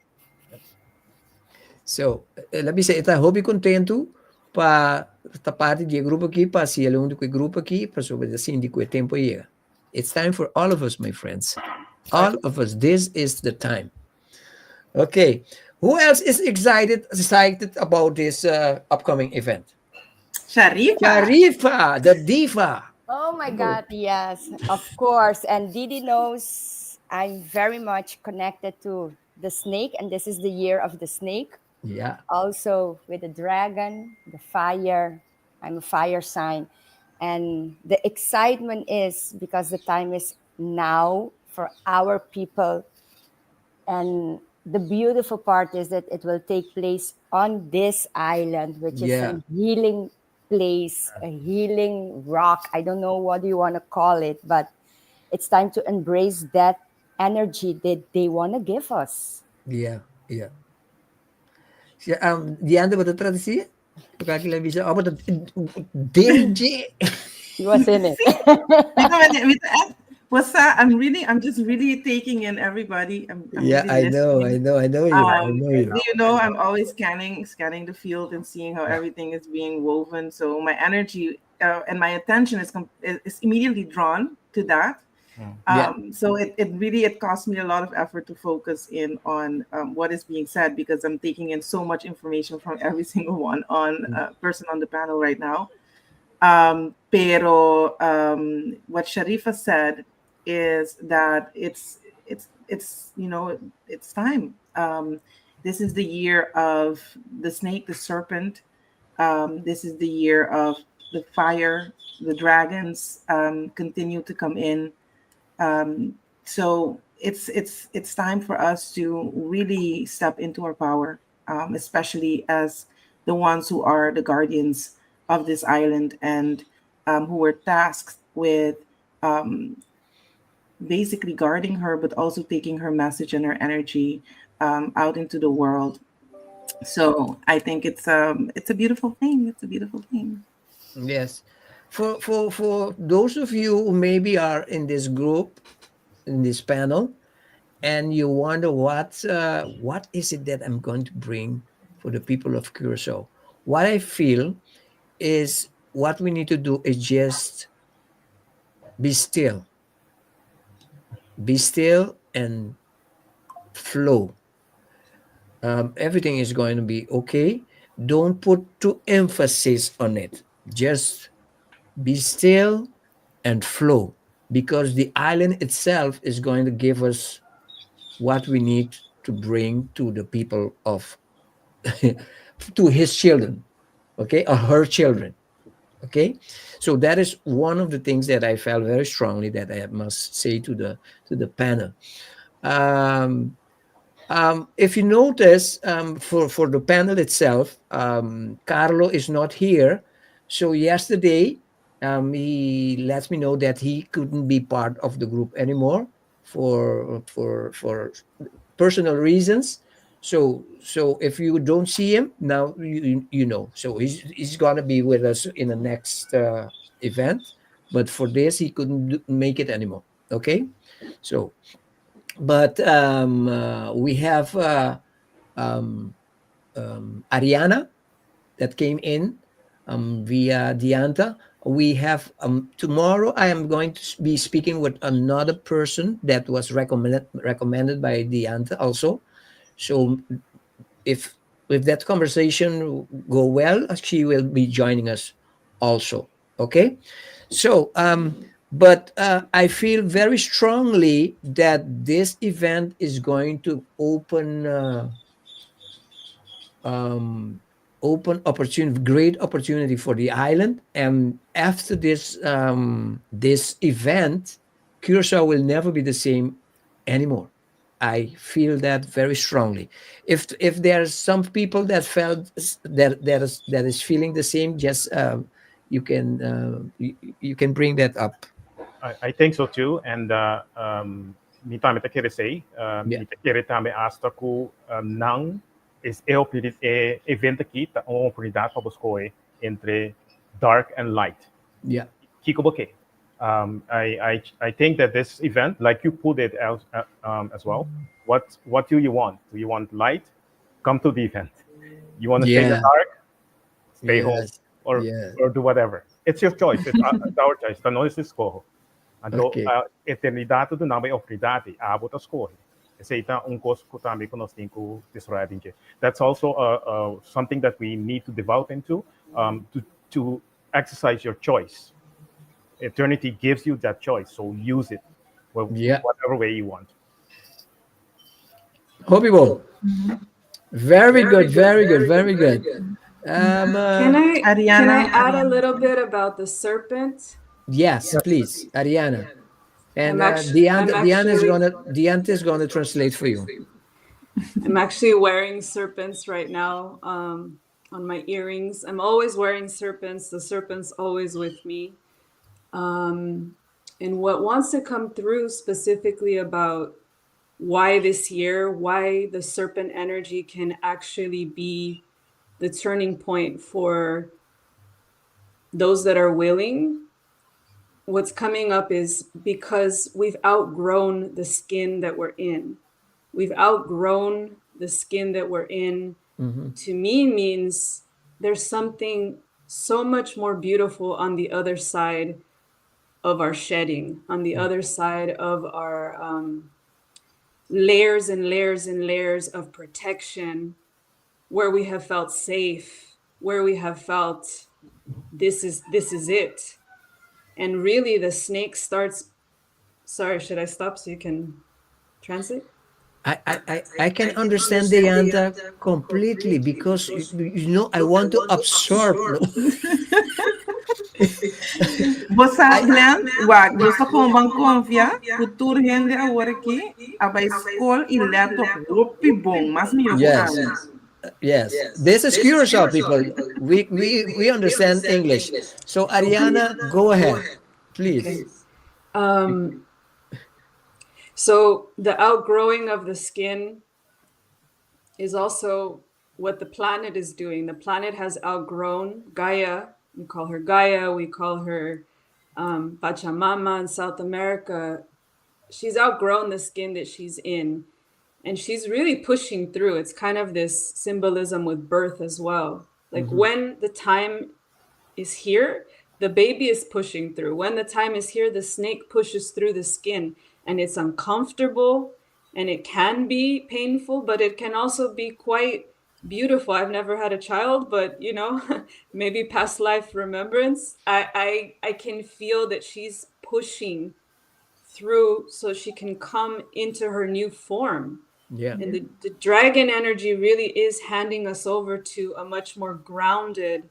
So, labi sa ita hobby contento pa esta parte de grupo aqui, pa si ele único grupo aqui, pa sobre assim de que tempo chega. It's time for all of us, my friends. All of us. This is the time. Okay. Who else is excited about this upcoming event? Sharifa, the diva.
Oh my God, yes, of course. And Didi knows I'm very much connected to the snake, and this is the year of the snake.
Yeah.
Also with the dragon, the fire. I'm a fire sign. And the excitement is because the time is now for our people. And the beautiful part is that it will take place on this island, which is a healing place, a healing rock. I don't know what you want to call it, but it's time to embrace that energy that they want to give us.
Yeah. Dianda ba tradisi? Pagkakila bisa apa to DJ?
He was in it.
What's that? I'm just really taking in everybody. I'm
yeah,
really
I know you. I know you.
You know, I'm always scanning the field and seeing how everything is being woven. So my energy and my attention is immediately drawn to that. So it cost me a lot of effort to focus in on what is being said, because I'm taking in so much information from every single person on the panel right now. Pero what Sharifa said is that it's time. This is the year of the snake, the serpent. This is the year of the fire. The dragons continue to come in. So it's time for us to really step into our power, especially as the ones who are the guardians of this island and who were tasked with basically guarding her, but also taking her message and her energy out into the world. So I think it's a beautiful thing. It's a beautiful thing.
Yes. For those of you who maybe are in this group, in this panel, and you wonder what is it that I'm going to bring for the people of Korsou, what I feel is what we need to do is just be still and flow. Everything is going to be okay. Don't put too emphasis on it. Just be still and flow, because the island itself is going to give us what we need to bring to the people of to his children, okay, or her children. Okay, so that is one of the things that I felt very strongly that I must say to the panel. If you notice, for the panel itself, Carlo is not here. So yesterday, he lets me know that he couldn't be part of the group anymore for personal reasons. So if you don't see him now, you know. So he's gonna be with us in the next event, but for this he couldn't make it anymore. Okay, so but we have um, Ariana that came in via Dianta. We have tomorrow. I am going to be speaking with another person that was recommended by Dianta also. So if that conversation go well, she will be joining us also. Okay, so but I feel very strongly that this event is going to um, open opportunity, great opportunity for the island. And after this event, Curacao will never be the same anymore. I feel that very strongly. If there's some people that felt that is feeling the same, just you can bring that up.
I think so too. And mi tame te kere sei,
Yeah,
mi te kere tame asta ku nang is eu pidit event aqui ta uma oportunidade para buscar entre dark and light.
yeah,
Kiko boke. I think that this event, like you put it as well, what do you want? Do you want light? Come to the event. You want to stay in the
yeah,
dark? Stay home,
yes,
or
yeah.
or do whatever. It's your choice. It's our choice. The noise is escorro. Então,
Okay.
a eternidade do nome é oportunidade. A bota escorre. Aceita curso que também que nós temos que desfrutar. That's also something that we need to develop into to exercise your choice. Eternity gives you that choice, so use it
Yeah.
whatever way you want.
Hopibo. Very good, very good, very good.
Can I
Ariana,
add a
Ariana.
little bit about the serpent?
Yes, please, Ariana. And
I'm
Dianta is gonna translate for you.
I'm actually wearing serpents right now on my earrings. I'm always wearing serpents. The serpent's always with me. And what wants to come through specifically about why this year, why the serpent energy can actually be the turning point for those that are willing. What's coming up is because we've outgrown the skin that we're in. We've outgrown the skin that we're in. To me means there's something so much more beautiful on the other side of our shedding, on the other side of our layers and layers and layers of protection, where we have felt safe, where we have felt this is it. And really the snake starts. Sorry, should I stop so you can translate?
I can understand Dianta completely because I want to absorb. No?
Você Glenn, wag, você com bang confia, kultur gente agora aqui, aba escola e leto roupi bom, mas me
Yes. Yes, this is Curacao people. We understand English. So Ariana, go ahead, please.
So the outgrowing of the skin is also what the planet is doing. The planet has outgrown Gaia. We call her Gaia. We call her Pachamama in South America. She's outgrown the skin that she's in. And she's really pushing through. It's kind of this symbolism with birth as well. Like when the time is here, the baby is pushing through. When the time is here, the snake pushes through the skin. And it's uncomfortable and it can be painful, but it can also be quite beautiful. I've never had a child, but maybe past life remembrance. I can feel that she's pushing through so she can come into her new form.
Yeah.
And the dragon energy really is handing us over to a much more grounded.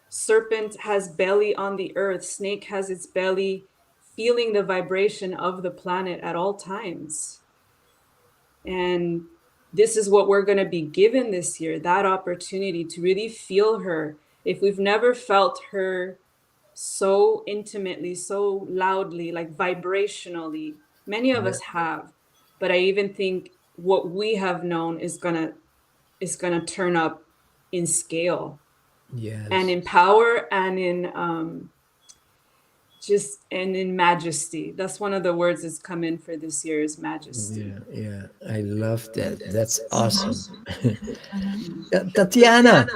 Serpent has belly on the earth. Snake has its belly feeling the vibration of the planet at all times. And this is what we're going to be given this year, that opportunity to really feel her. If we've never felt her so intimately, so loudly, like vibrationally, many of us have. But I even think what we have known is gonna turn up in scale
Yes.
and in power and in in majesty. That's one of the words that's come in for this year is majesty.
Yeah. I love that. That's awesome. Tatiana,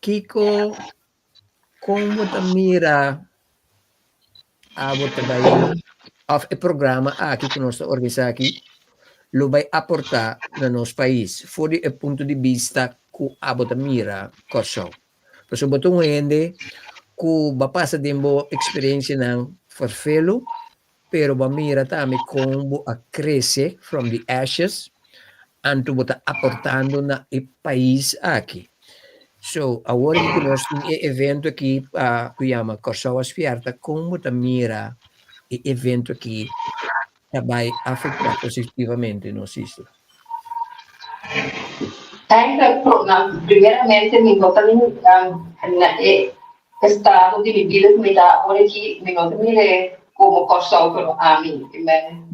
Kiko, como mira abot tabay of a programa aqui que nós organizamos aqui, lo vai aportar no nosso país, fuori e punto di vista ku abot mira Korsou. Pero botong ende, ku bapasa din mo experience ng farfelo, pero bamira tami kung a cresce from the ashes, anto bota aportando na i país aqui. So, agora que nós temos evento aqui, que chama Korsou spierta, como mira e evento aqui vai afetar positivamente nossa isla.
Primeramente, mi nota estado de mi vida que me da ahora que mi nota mire como Korsou pero a mí,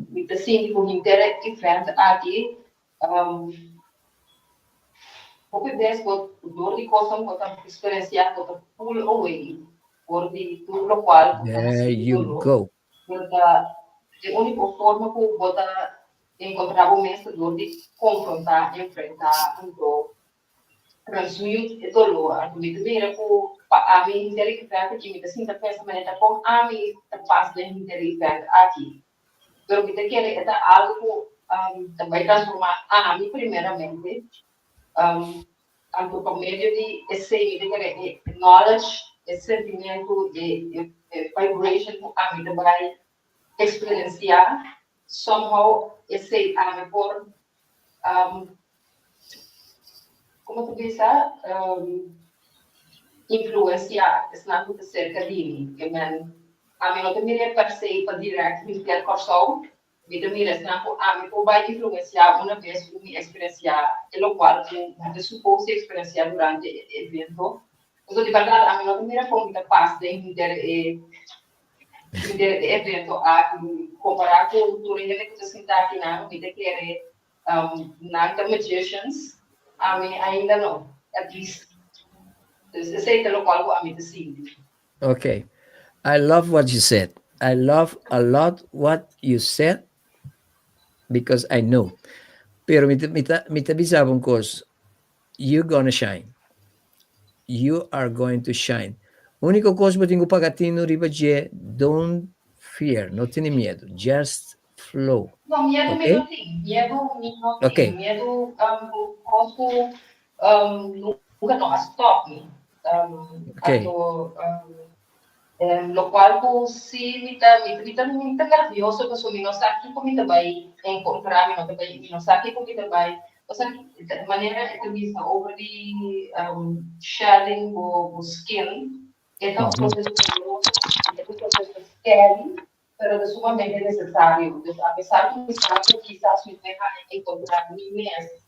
me te sinto com interesse evento aqui, pouco vezes por dor de coisa que eu experienciar, que eu pull away, por de tudo o qual
There you go.
De única forma que eu vou encontrar o mesmo dor de confrontar, enfrentar, então transmute e dolor. A mim também era com a mim inteligente que me sinta pensamento com a mim faz de inteligente aqui. Pero que te quer é algo também transformar a mim primeiramente por meio de esse knowledge, esse sentimento de vibration que a mim também experienciar somehow esse a por como tu diz influenciar esse não muito cerca de mim que a mim não tem mira per se para direto me ter Korsou me tem mira não a mim vai influenciar uma vez que me experienciar e o qual eu supus experienciar durante o evento então de verdade a mim não tem mira como capaz de entender evento a comparar com o turismo que você está aqui na vida que é not the magicians a mim ainda não at least esse é o qual a mim decide.
Okay, I love what you said. I love a lot what you said because I know. Pero me avisava um coisa, you're gonna shine. You are going to shine. Única coisa que eu tenho para ti no Ribaje, don't fear, não tenha medo, just flow.
Não, medo
okay?
Medo não tem.
Okay.
Medo, posso, nunca não, stop me.
Okay.
Lo qual se me tá nervioso, que eu não sei como me vai encontrar, me não sei como me vai. De maneira que me over the shedding o skin, é um processo scary, pero de sumamente necessário. Apesar que me sabe que quizás me vai encontrar mim mesmo,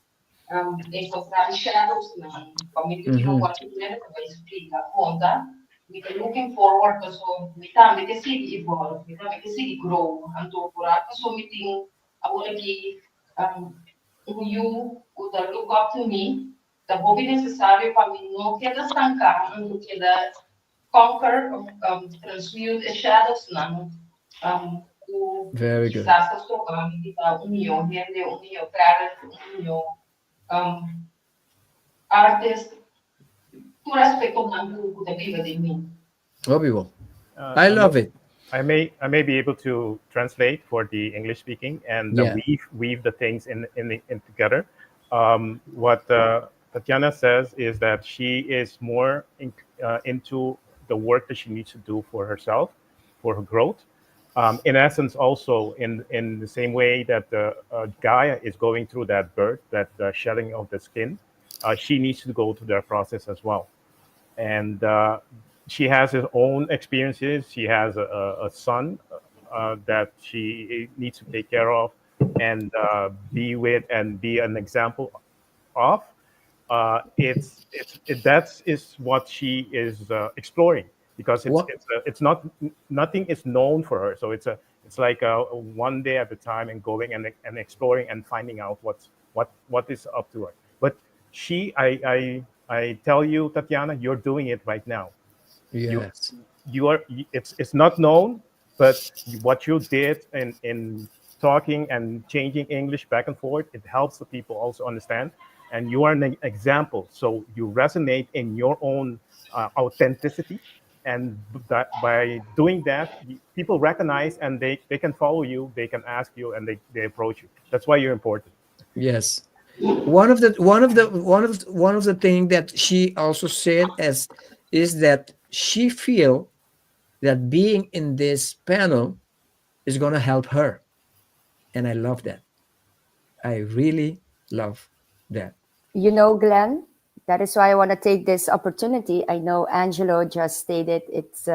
encontrar shadows na família que não pode ver, que vai explicar conta. Me looking forward to so me também que se evolve, me também que se grow, então por aqui so me tem agora que you would look up to me, the hobby necessário para mim não queda estancar, não queda conquer, transmute the shadows não.
Very good.
Quizás trocando de união, gente, união, parent, união, artist, por aspecto não da vida de mim.
Óbvio. I love it.
I may be able to translate for the English speaking and weave the things in together. What Tatiana says is that she is more into the work that she needs to do for herself, for her growth. In essence, also in the same way that Gaia is going through that birth, that shedding of the skin, she needs to go through that process as well. And she has her own experiences. She has a son that she needs to take care of and be with and be an example of. That is what she is exploring because it's not nothing is known for her. So it's It's like one day at a time, and going and exploring and finding out what is up to her. But I tell you, Tatiana, you're doing it right now.
Yes.
It's not known, but what you did in talking and changing English back and forth, it helps the people also understand. And you are an example, so you resonate in your own authenticity. And that by doing that, people recognize, and they can follow you, they can ask you, and they approach you. That's why you're important.
Yes. One of the thing that she also said is that she feel that being in this panel is going to help her, and I love that. I really love that.
You know, Glenn, that is why I want to take this opportunity. I know Angelo just stated it's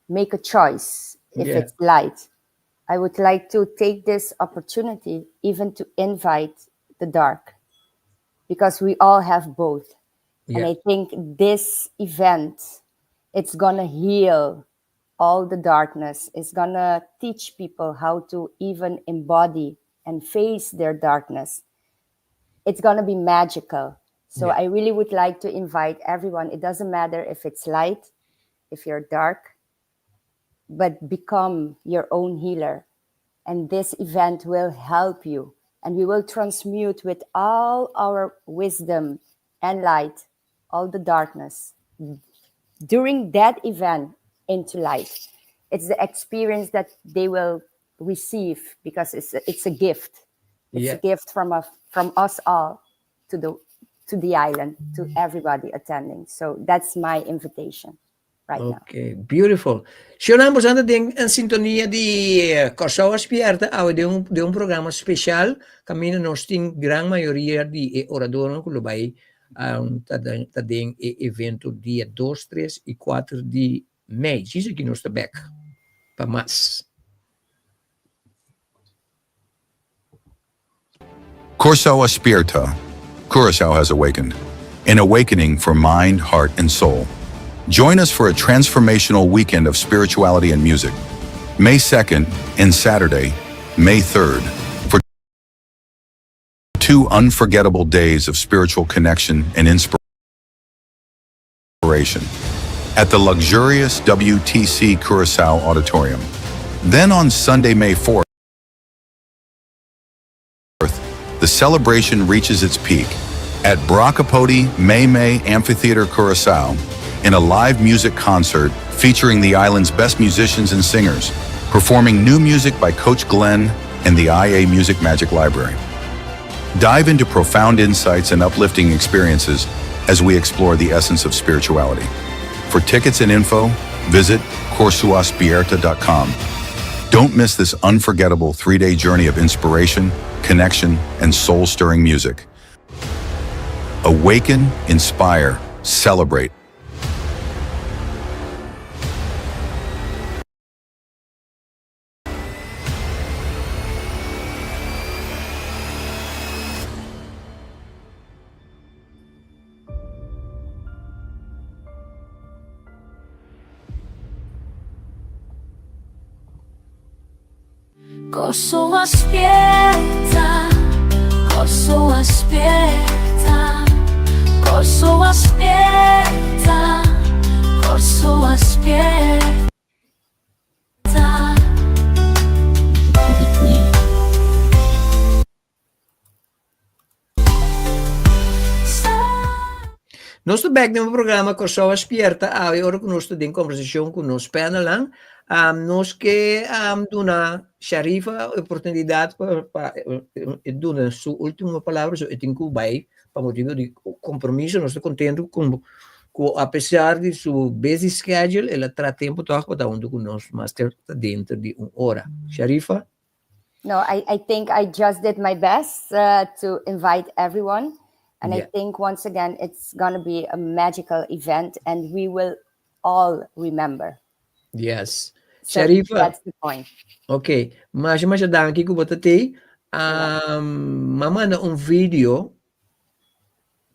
make a choice if
Yeah.
it's light. I would like to take this opportunity even to invite the dark, because we all have both. And
Yeah.
I think this event, it's going to heal all the darkness. It's going to teach people how to even embody and face their darkness. It's going to be magical. So
Yeah.
I really would like to invite everyone. It doesn't matter if it's light, if you're dark, but become your own healer. And this event will help you. And we will transmute with all our wisdom and light, all the darkness during that event into light. It's the experience that they will receive, because it's a gift. It's
Yeah.
a gift from us all to the island, to everybody attending. So that's my invitation right now.
Okay, beautiful. Sionamos anda din en sintonia di Korsou spierta au de un programa special camino nos ting gran maioria di orador que lo vai tadeng evento dia 2, 3 e 4 de mei. Diz aqui nos tabek. Pa mas.
Korsou spierta. Korsou has awakened. An awakening for mind, heart, and soul. Join us for a transformational weekend of spirituality and music. May 2nd and Saturday, May 3rd, for 2 unforgettable days of spiritual connection and inspiration at the luxurious WTC Korsou Auditorium. Then on Sunday, May 4th, the celebration reaches its peak at Bracapodi May Amphitheater Korsou in a live music concert featuring the island's best musicians and singers, performing new music by Coach Glenn and the IA Music Magic Library. Dive into profound insights and uplifting experiences as we explore the essence of spirituality. For tickets and info, visit korsouspierta.com. Don't miss this unforgettable 3-day journey of inspiration, connection, and soul-stirring music. Awaken, inspire, celebrate.
Korsou spierta, Korsou spierta, Korsou spierta, Korsou spierta.
Nós estamos back no programa Korsou spierta au ora que nós estamos em conversação com nos panel nós que dona Sharifa oportunidade para dar sua última palavra, so eu tenho que vai para motivo de compromisso. Nós estamos contentes com apesar de seu busy schedule, ela traz tempo para estar junto com nós, mas está dentro de 1 hora. Sharifa?
No, I think I just did my best to invite everyone. And I think once again, it's going to be a magical event and we will all remember.
Yes.
So
Sharifa,
that's the point.
Okay. Mas danke ko batatay. Mama na video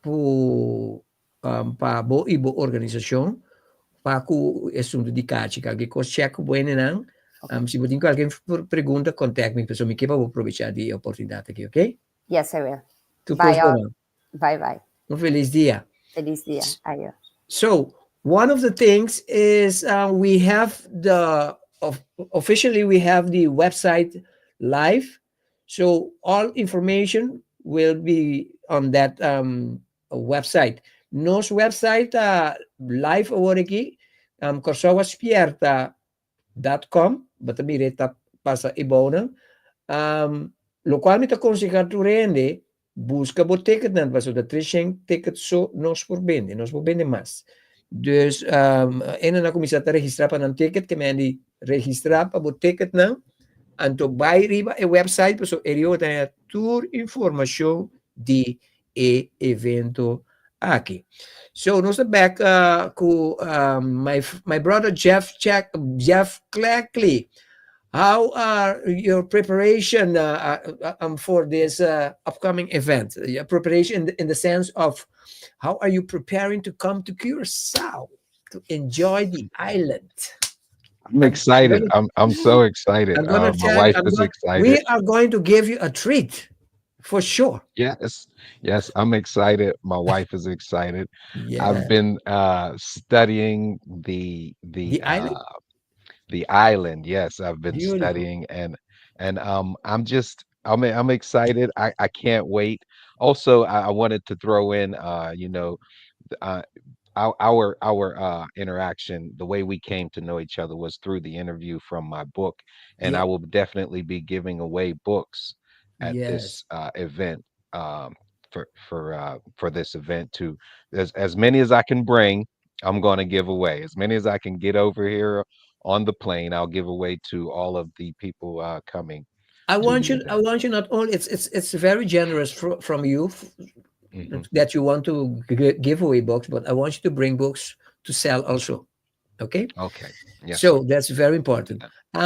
po pa ibo organisasyon pa ku assunto di kachi kage ko check bueno nang Se você tem qualquer pergunta, contact me, pessoal. Me queira vou aproveitar de oportunidade aqui, ok?
Yes, I will.
Tu
Bye,
posso
all.
não?
Bye, bye.
Feliz dia.
Feliz dia. Ayo.
So one of the things is we have officially we have the website live. So all information will be on that website. Nos website live agora aqui, korsowaspierta.com, batabireta pasa ibona. Lo qual me aconselho tu rende, busca o ticket nan, was dat 300 tickets so nos por vende mais. Dus en na comissão te registrar para um ticket que me andi registrar para o ticket não, anto vai riba e website so erio tem tour informação de evento aqui. So nós back com my brother Jeff Cleckley. How are your preparation for this upcoming event? Your preparation in the sense of how are you preparing to come to Curacao to enjoy the island?
I'm excited. I'm so excited.
I'm gonna
My wife is excited.
We are going to give you a treat for sure.
Yes, I'm excited. My wife is excited.
Yeah.
I've been studying the
island.
The island. Yes, I've been
Beautiful.
studying and I'm excited. I can't wait. Also, I wanted to throw in uh, our interaction, the way we came to know each other was through the interview from my book, and I will definitely be giving away books at this event for this event too. As many as I can bring, I'm going to give away. As many as I can get over here on the plane, I'll give away to all of the people coming.
I want you not only it's very generous from you that you want to give away books, but I want you to bring books to sell also. Okay?
Okay. Yes.
So that's very important.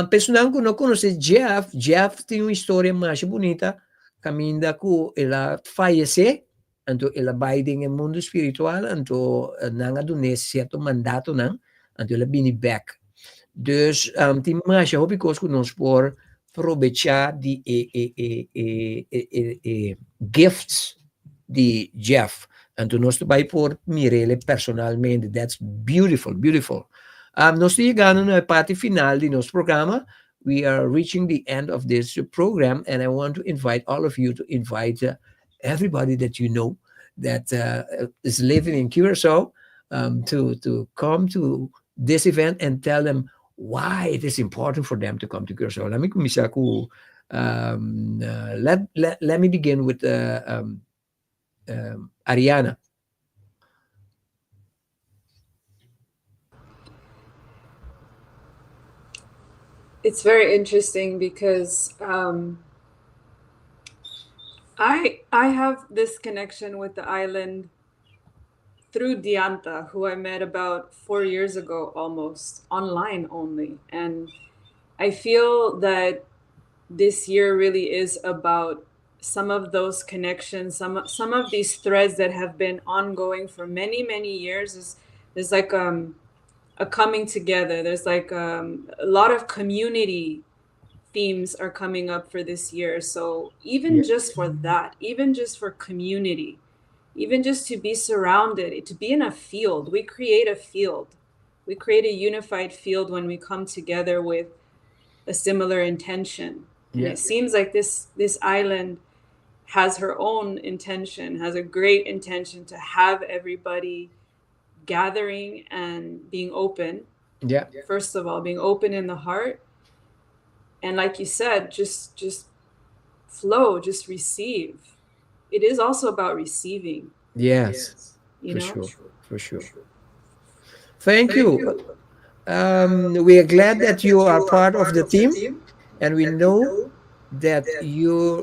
Personal que não conhece Jeff tem uma história mais bonita, caminha com ela fallecer, então ela vai em mundo espiritual, então não adune certo mandato não, então ela vem back. Dus tem mais hobby que nós por aproveitar de gifts de Jeff. Então nós vai por mirele personalmente. That's beautiful, beautiful. Nós estamos chegando na parte final de nosso programa. We are reaching the end of this program, and I want to invite all of you to invite everybody that you know that is living in Curacao to come to this event and tell them why it is important for them to come to Korsou. Let me begin with Ariana.
It's very interesting because I have this connection with the island through Dianta, who I met about 4 years ago, almost online only. And I feel that this year really is about some of those connections, some of these threads that have been ongoing for many, many years. There's like a coming together. There's like a lot of community themes are coming up for this year. So even just for that, even just for community, even just to be surrounded, to be in a field, we create a field. We create a unified field when we come together with a similar intention. And it seems like this island has her own intention, has a great intention to have everybody gathering and being open.
Yeah.
First of all, being open in the heart. And like you said, just flow, just receive. It is also about receiving.
Yes,
you
for sure. Thank you. We are glad that you are part of the team, and we know that your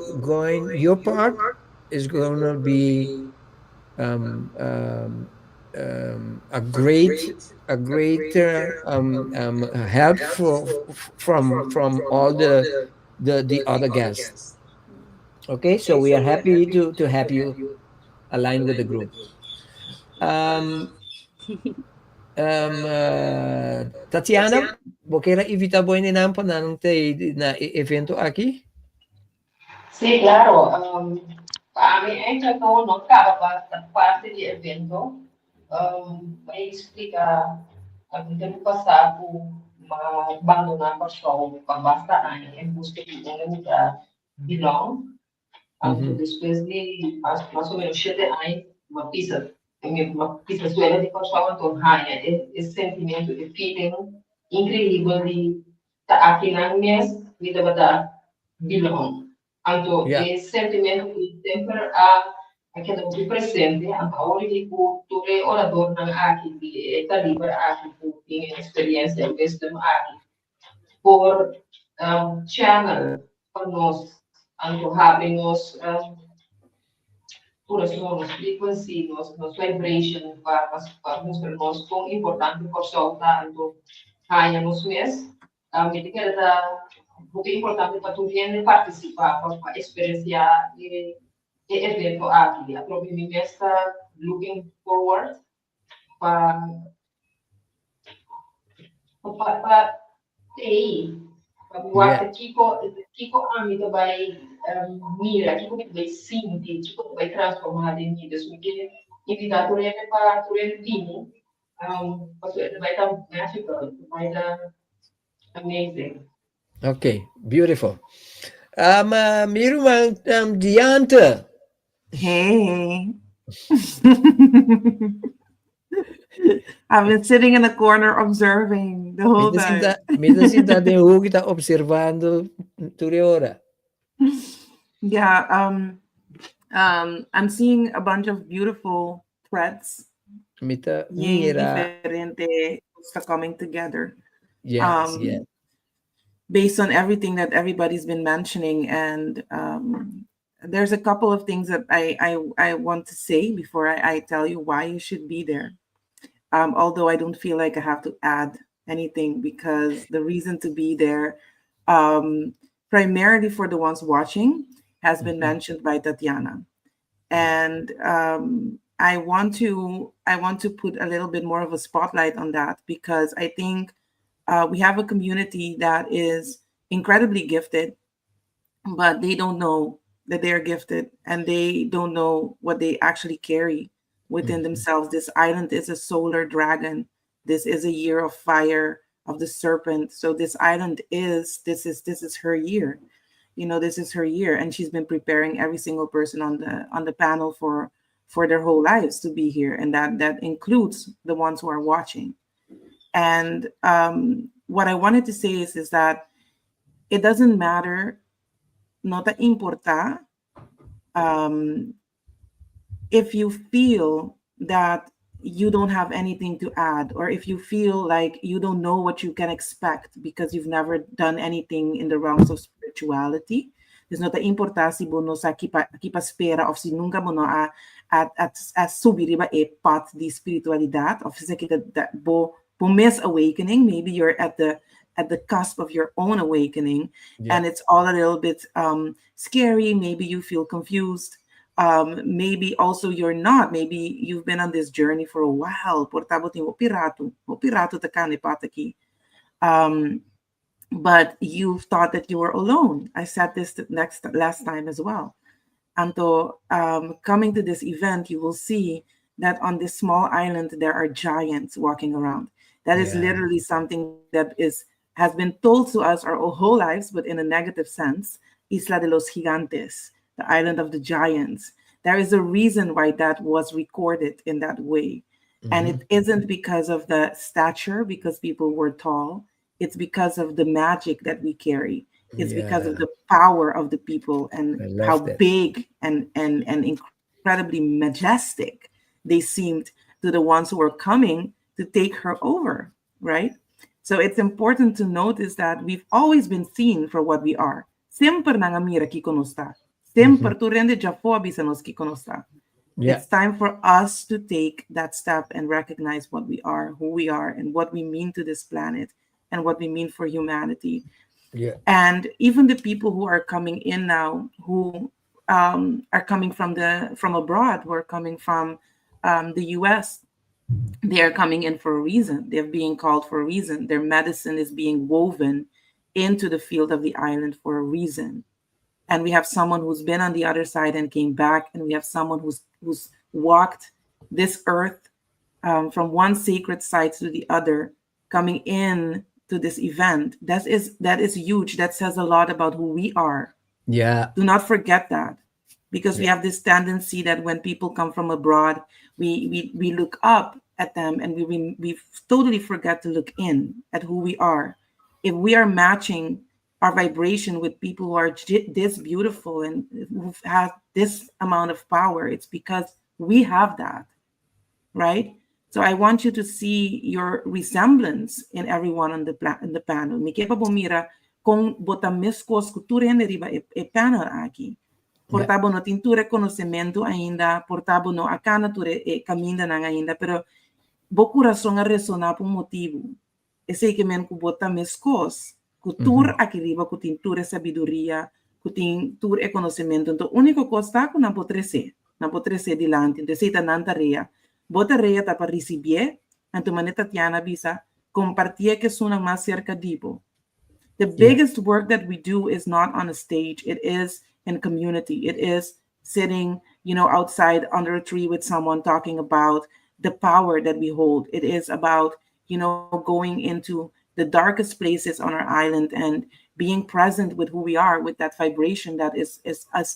part is going to be a great help from all the other guests. Okay, so we are happy to have you aligned with the group. Tatiana, Porque era evita boy ni nampa na evento aqui?
Sí, claro. Para mí, ella no acaba parte del evento. Vai explicar a vida do passado, mas abandonar a paixão, para basta em busca de um lugar belong. Então, depois de mais ou menos 7 anos, uma pista suela de paixão, então, esse sentimento de feeling incrível de estar aqui na minha vida, para belong. Então, esse sentimento que sempre aquela que presente, agora que o orador não aqui, está livre aqui, tem experiência, wisdom aqui, por channel para nós, então, sabemos, por isso, nos frequency, nos vibration, para mostrar nós quão importante o Korsou está, então, nos mês, me diga muito importante para tu vir participar, para experienciar evento aqui. A promé me está looking forward para TI, para o Kiko amigo vai mira, Kiko vai sentir, Kiko vai transformar em vida. So que invitar ele para ele vir, porque ele vai estar magical, vai estar amazing.
Okay, beautiful. Mirumang Dianta.
Hey. I've been sitting in the corner observing the whole time.
Mita sinta de kita observando tutte ora.
Yeah, I'm seeing a bunch of beautiful threads.
Mita mira.
Diferente coming together.
Yes, yes.
Based on everything that everybody's been mentioning, and there's a couple of things that I want to say before I tell you why you should be there. Although I don't feel like I have to add anything, because the reason to be there, primarily for the ones watching, has been mentioned by Tatiana, and I want to put a little bit more of a spotlight on that, because I think we have a community that is incredibly gifted, but they don't know that they are gifted, and they don't know what they actually carry within themselves. This island is a solar dragon. This is a year of fire of the serpent. So this island is her year. This is her year, and she's been preparing every single person on the panel for their whole lives to be here, and that includes the ones who are watching. And what I wanted to say is that it doesn't matter, no te importa, if you feel that you don't have anything to add, or if you feel like you don't know what you can expect because you've never done anything in the realms of spirituality. Dus no te importa si bono sa kipa spera, of si nunca bono a subir ba e pat di spiritualidad, of si kita bo miss awakening. Maybe you're at the cusp of your own awakening, and it's all a little bit scary. Maybe you feel confused. Maybe also you're not. Maybe you've been on this journey for a while. But you thought that you were alone. I said this last time as well. And so coming to this event, you will see that on this small island, there are giants walking around. That is literally something that has been told to us our whole lives, but in a negative sense. Isla de los Gigantes, the island of the giants. There is a reason why that was recorded in that way. And it isn't because of the stature, because people were tall. It's because of the magic that we carry. It's because of the power of the people and how big and incredibly majestic they seemed to the ones who were coming to take her over, right? So it's important to notice that we've always been seen for what we are. Sempre nangamira kiko no sta. Sempre tu rende jafo abisanos kiko no sta. It's time for us to take that step and recognize what we are, who we are, and what we mean to this planet, and what we mean for humanity. And even the people who are coming in now, who are coming from abroad, who are coming from the US, They are coming in for a reason. They're being called for a reason. Their medicine is being woven into the field of the island for a reason. And we have someone who's been on the other side and came back, and we have someone who's walked this earth from one sacred site to the other, coming in to this event. That is huge. That says a lot about who we are.
Yeah.
Do not forget that, because we have this tendency that when people come from abroad, we look up at them, and we totally forget to look in at who we are. If we are matching our vibration with people who are this beautiful and who have this amount of power, it's because we have that, right? So I want you to see your resemblance in everyone on the panel. Mi kepa bomira kung botamiskos kultura riba e panel aqui. Portabo no tinture conhecimento ainda, portabo no akana ture e caminda nang ainda, pero bo coração a ressonar por motivo. Esse que men ku botamiskos, cultura aqui riba ku tinture sabedoria, ku tinture e conhecimento. Então, único costa ku na potrese dilante, então seita nantareia. Bota reia tá para receber, então maneta Tatiana bisa compartilha que suna mais cerca dibo. The biggest work that we do is not on a stage. It is in community. It is sitting, outside under a tree with someone talking about the power that we hold. It is about, going into the darkest places on our island and being present with who we are, with that vibration that is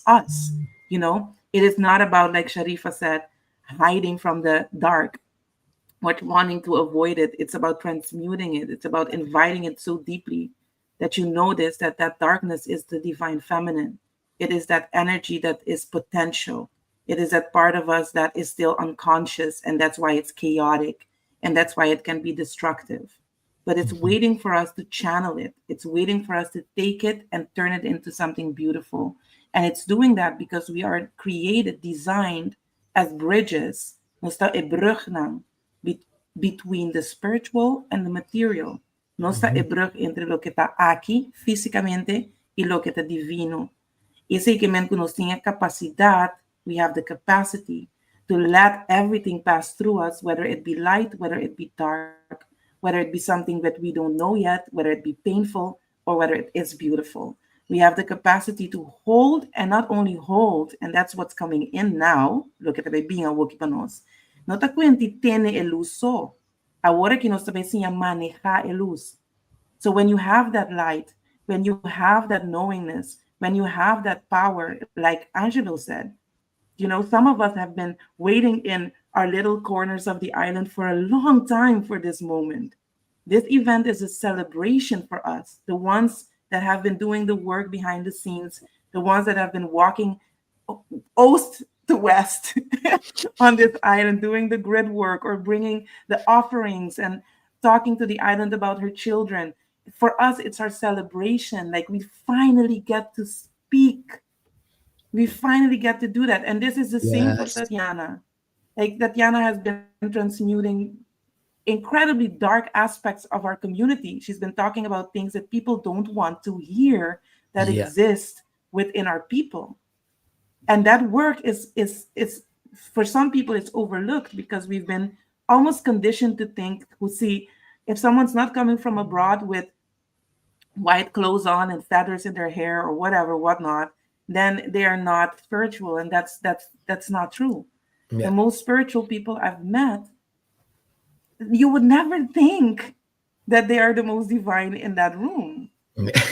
us. It is not about, like Sharifa said, hiding from the dark, but wanting to avoid it. It's about transmuting it. It's about inviting it so deeply that you notice that darkness is the divine feminine. It is that energy that is potential. It is that part of us that is still unconscious, and that's why it's chaotic, and that's why it can be destructive. But it's waiting for us to channel it. It's waiting for us to take it and turn it into something beautiful. And it's doing that because we are created, designed as bridges, between the spiritual and the material. No está brug entre lo que está aquí físicamente y lo que está divino. Ese que nos tiene capacidad, we have the capacity to let everything pass through us, whether it be light, whether it be dark, whether it be something that we don't know yet, whether it be painful, or whether it is beautiful. We have the capacity to hold, and not only hold, and that's what's coming in now. Look at the being a woki panos. No te cuenti tiene el uso. Ahora que nos enseña a manejar el luz. So when you have that light, when you have that knowingness, when you have that power, like Angelo said, some of us have been waiting in our little corners of the island for a long time for this moment. This event is a celebration for us, the ones that have been doing the work behind the scenes, the ones that have been walking east to west on this island, doing the grid work or bringing the offerings and talking to the island about her children. For us, it's our celebration. Like, we finally get to speak. We finally get to do that. And this is the same for Tatiana. Like, Tatiana has been transmuting incredibly dark aspects of our community. She's been talking about things that people don't want to hear that exist within our people. And that work is for some people, it's overlooked because we've been almost conditioned to think, if someone's not coming from abroad with white clothes on and feathers in their hair or whatnot, then they are not spiritual. And that's not true. The most spiritual people I've met, you would never think that they are the most divine in that room.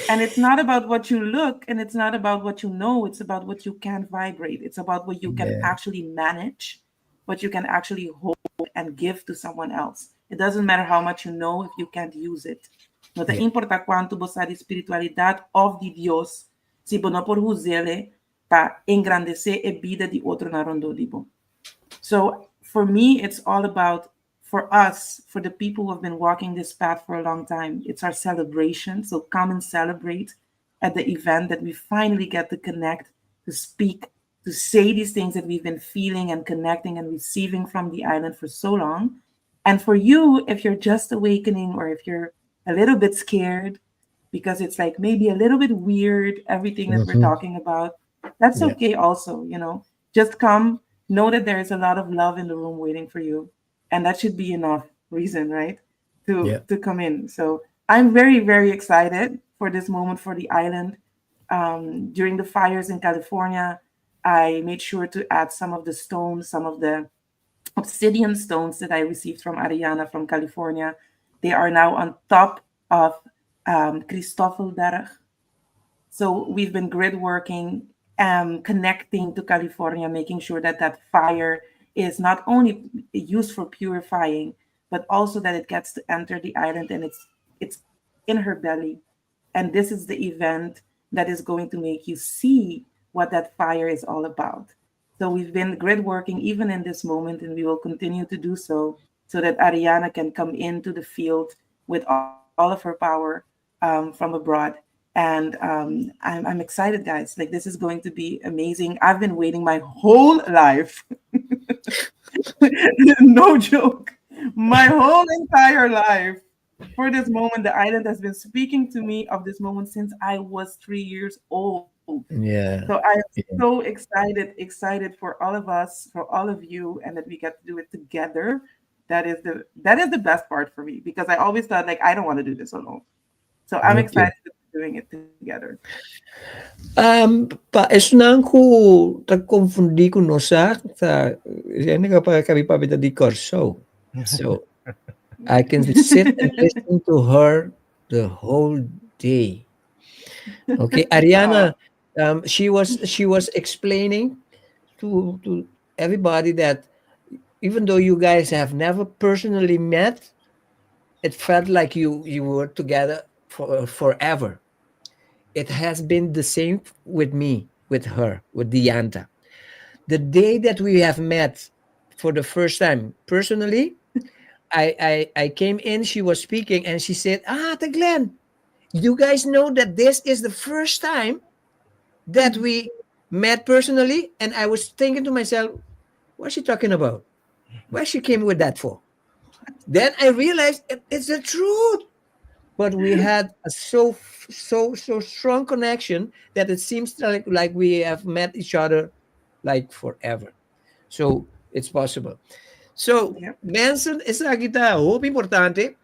And it's not about what you look, and it's not about what you know. It's about what you can vibrate. It's about what you can actually manage, what you can actually hold and give to someone else. It doesn't matter how much you know if you can't use it. No te importa cuánto vos sabes espiritualidad of the Dios, si vos no por usarle para engrandecer a vida de otro narondo dibo. So for me, it's all about, for us, for the people who have been walking this path for a long time, it's our celebration. So come and celebrate at the event that we finally get to connect, to speak, to say these things that we've been feeling and connecting and receiving from the island for so long. And for you, if you're just awakening, or if you're a little bit scared because it's like maybe a little bit weird, everything that we're talking about, that's okay also, Just come, know that there is a lot of love in the room waiting for you. and that should be enough reason, right,
Yeah.
to come in. So I'm very, very excited for this moment for the island. During the fires in California, I made sure to add some of the stones, some of the obsidian stones that I received from Ariana from California. They are now on top of Christoffelberg. So we've been grid working, connecting to California, making sure that that fire is not only used for purifying, but also that it gets to enter the island and it's in her belly. And this is the event that is going to make you see what that fire is all about. So we've been grid working even in this moment, and we will continue to do so that Ariana can come into the field with all of her power from abroad. And I'm excited, guys. Like, this is going to be amazing. I've been waiting my whole life. No joke. My whole entire life for this moment. The island has been speaking to me of this moment since I was 3 years old.
Yeah.
So I am so excited for all of us, for all of you, and that we get to do it together. That is the best part for me, because I always thought, like, I don't want to do this alone. So I'm
Okay.
excited that we're doing it together.
Pa esnang ko tagkonfundi ko no sa yan nga pa kami pabida di Korsou. So I can sit and listen to her the whole day. Okay, Ariana, she was explaining to everybody that even though you guys have never personally met, it felt like you were together for forever. It has been the same with me, with her, with Dianta. The day that we have met for the first time personally, I came in, she was speaking, and she said, Ate Glenn, you guys know that this is the first time that we met personally? And I was thinking to myself, what's she talking about? Where she came with that for? Then I realized it's the truth. But we had a so strong connection that it seems like we have met each other like forever. So it's possible. So
Yep.
mention isa kita hope importante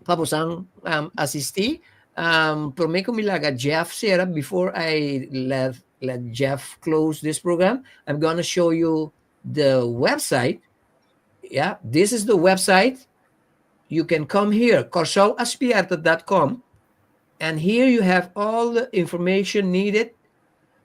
papusang assisti promé ko milaga Jeff Sarah before I let Jeff close this program. I'm gonna show you the website. Yeah, this is the website. You can come here, korsouspierta.com, and here you have all the information needed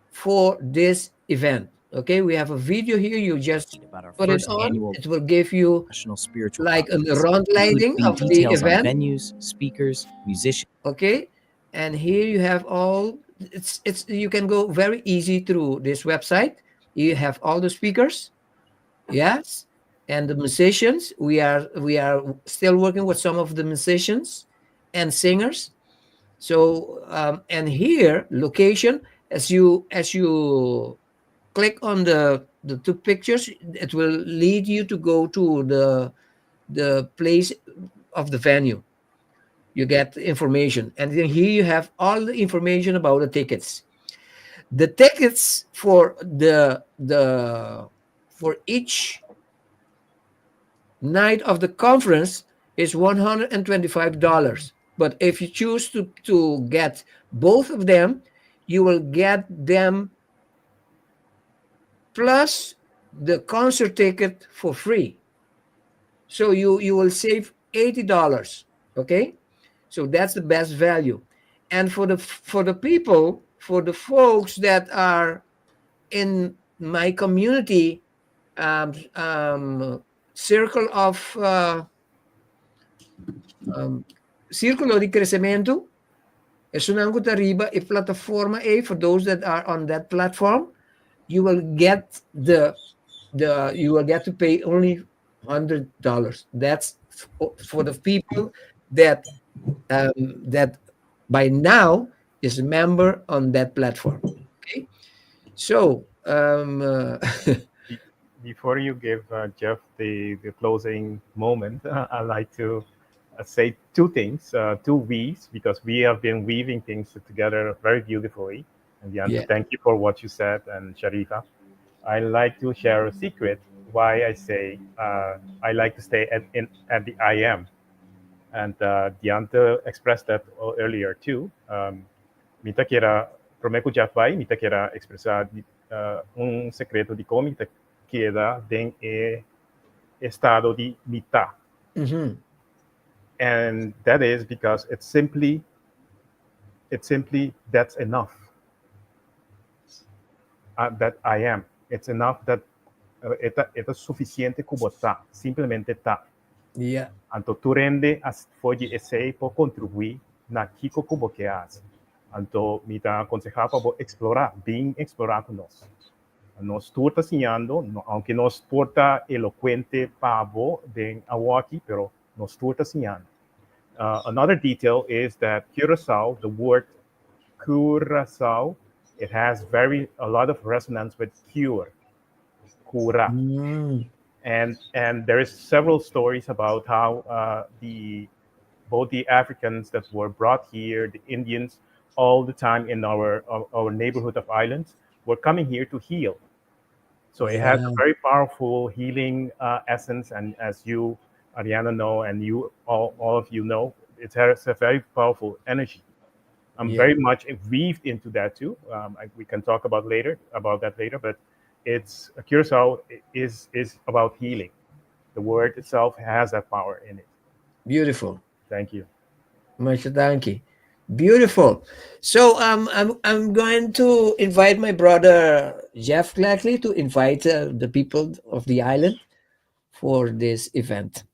for this event. Okay, we have a video here. You just
about our
put it
first
on.
annual
It will give you
National Spiritual
like a
Conference,
rondleiding of
including
the
details on
event.
venues, speakers, musicians.
Okay, and here you have all. It's you can go very easy through this website. You have all the speakers. Yes, and the musicians. We are still working with some of the musicians and singers. So and here location, as you click on the two pictures, it will lead you to go to the place of the venue. You get information, and then here you have all the information about the tickets. The tickets for the for each night of the conference is $125. But if you choose to get both of them, you will get them plus the concert ticket for free. So you will save $80. Okay, so that's the best value. And for the people, for the folks that are in my community circle of círculo di crescimento, sunango tariba e plataforma A, for those that are on that platform, you will get you will get to pay only $100. That's for the people that that by now is a member on that platform. Okay, so
Before you give Jeff the closing moment, I'd like to say two things, two V's, because we have been weaving things together very beautifully. And Dianta,
Yeah.
thank you for what you said, and Sharifa. I like to share a secret why I say I like to stay at the I am. And Diante expressed that earlier too. Mita quiera, Promeco já vai, mita quiera expressar um secreto de como mita queda em estado de mita.
Mhm.
And that is because it's simply that's enough. That I am. It's enough that it's suficiente como tá, simplesmente tá.
Yeah.
Anto tu rende as foggi e sei por contribuir na kiko como que as. Anto mi ta aconsejar para explorar, bem explorar com nós. Nós turta sinhando, aunque nós turta eloquente pavo de awaki, pero nós turta sinhando. Another detail is that Curacao, the word Curacao, it has a lot of resonance with cure, cura.
Mm.
And there is several stories about how both the Africans that were brought here, the Indians, all the time in our neighborhood of islands, were coming here to heal. So it has a
Yeah.
very powerful healing essence, and as you, Ariana, know, and you all of you know, it has a very powerful energy. I'm
Yeah.
very much weaved into that too. We can talk about that later, but it's Curacao is about healing. The word itself has that power in it.
Beautiful.
Thank you.
Much thank you. Beautiful. So I'm going to invite my brother Jeff Glackley to invite the people of the island for this event.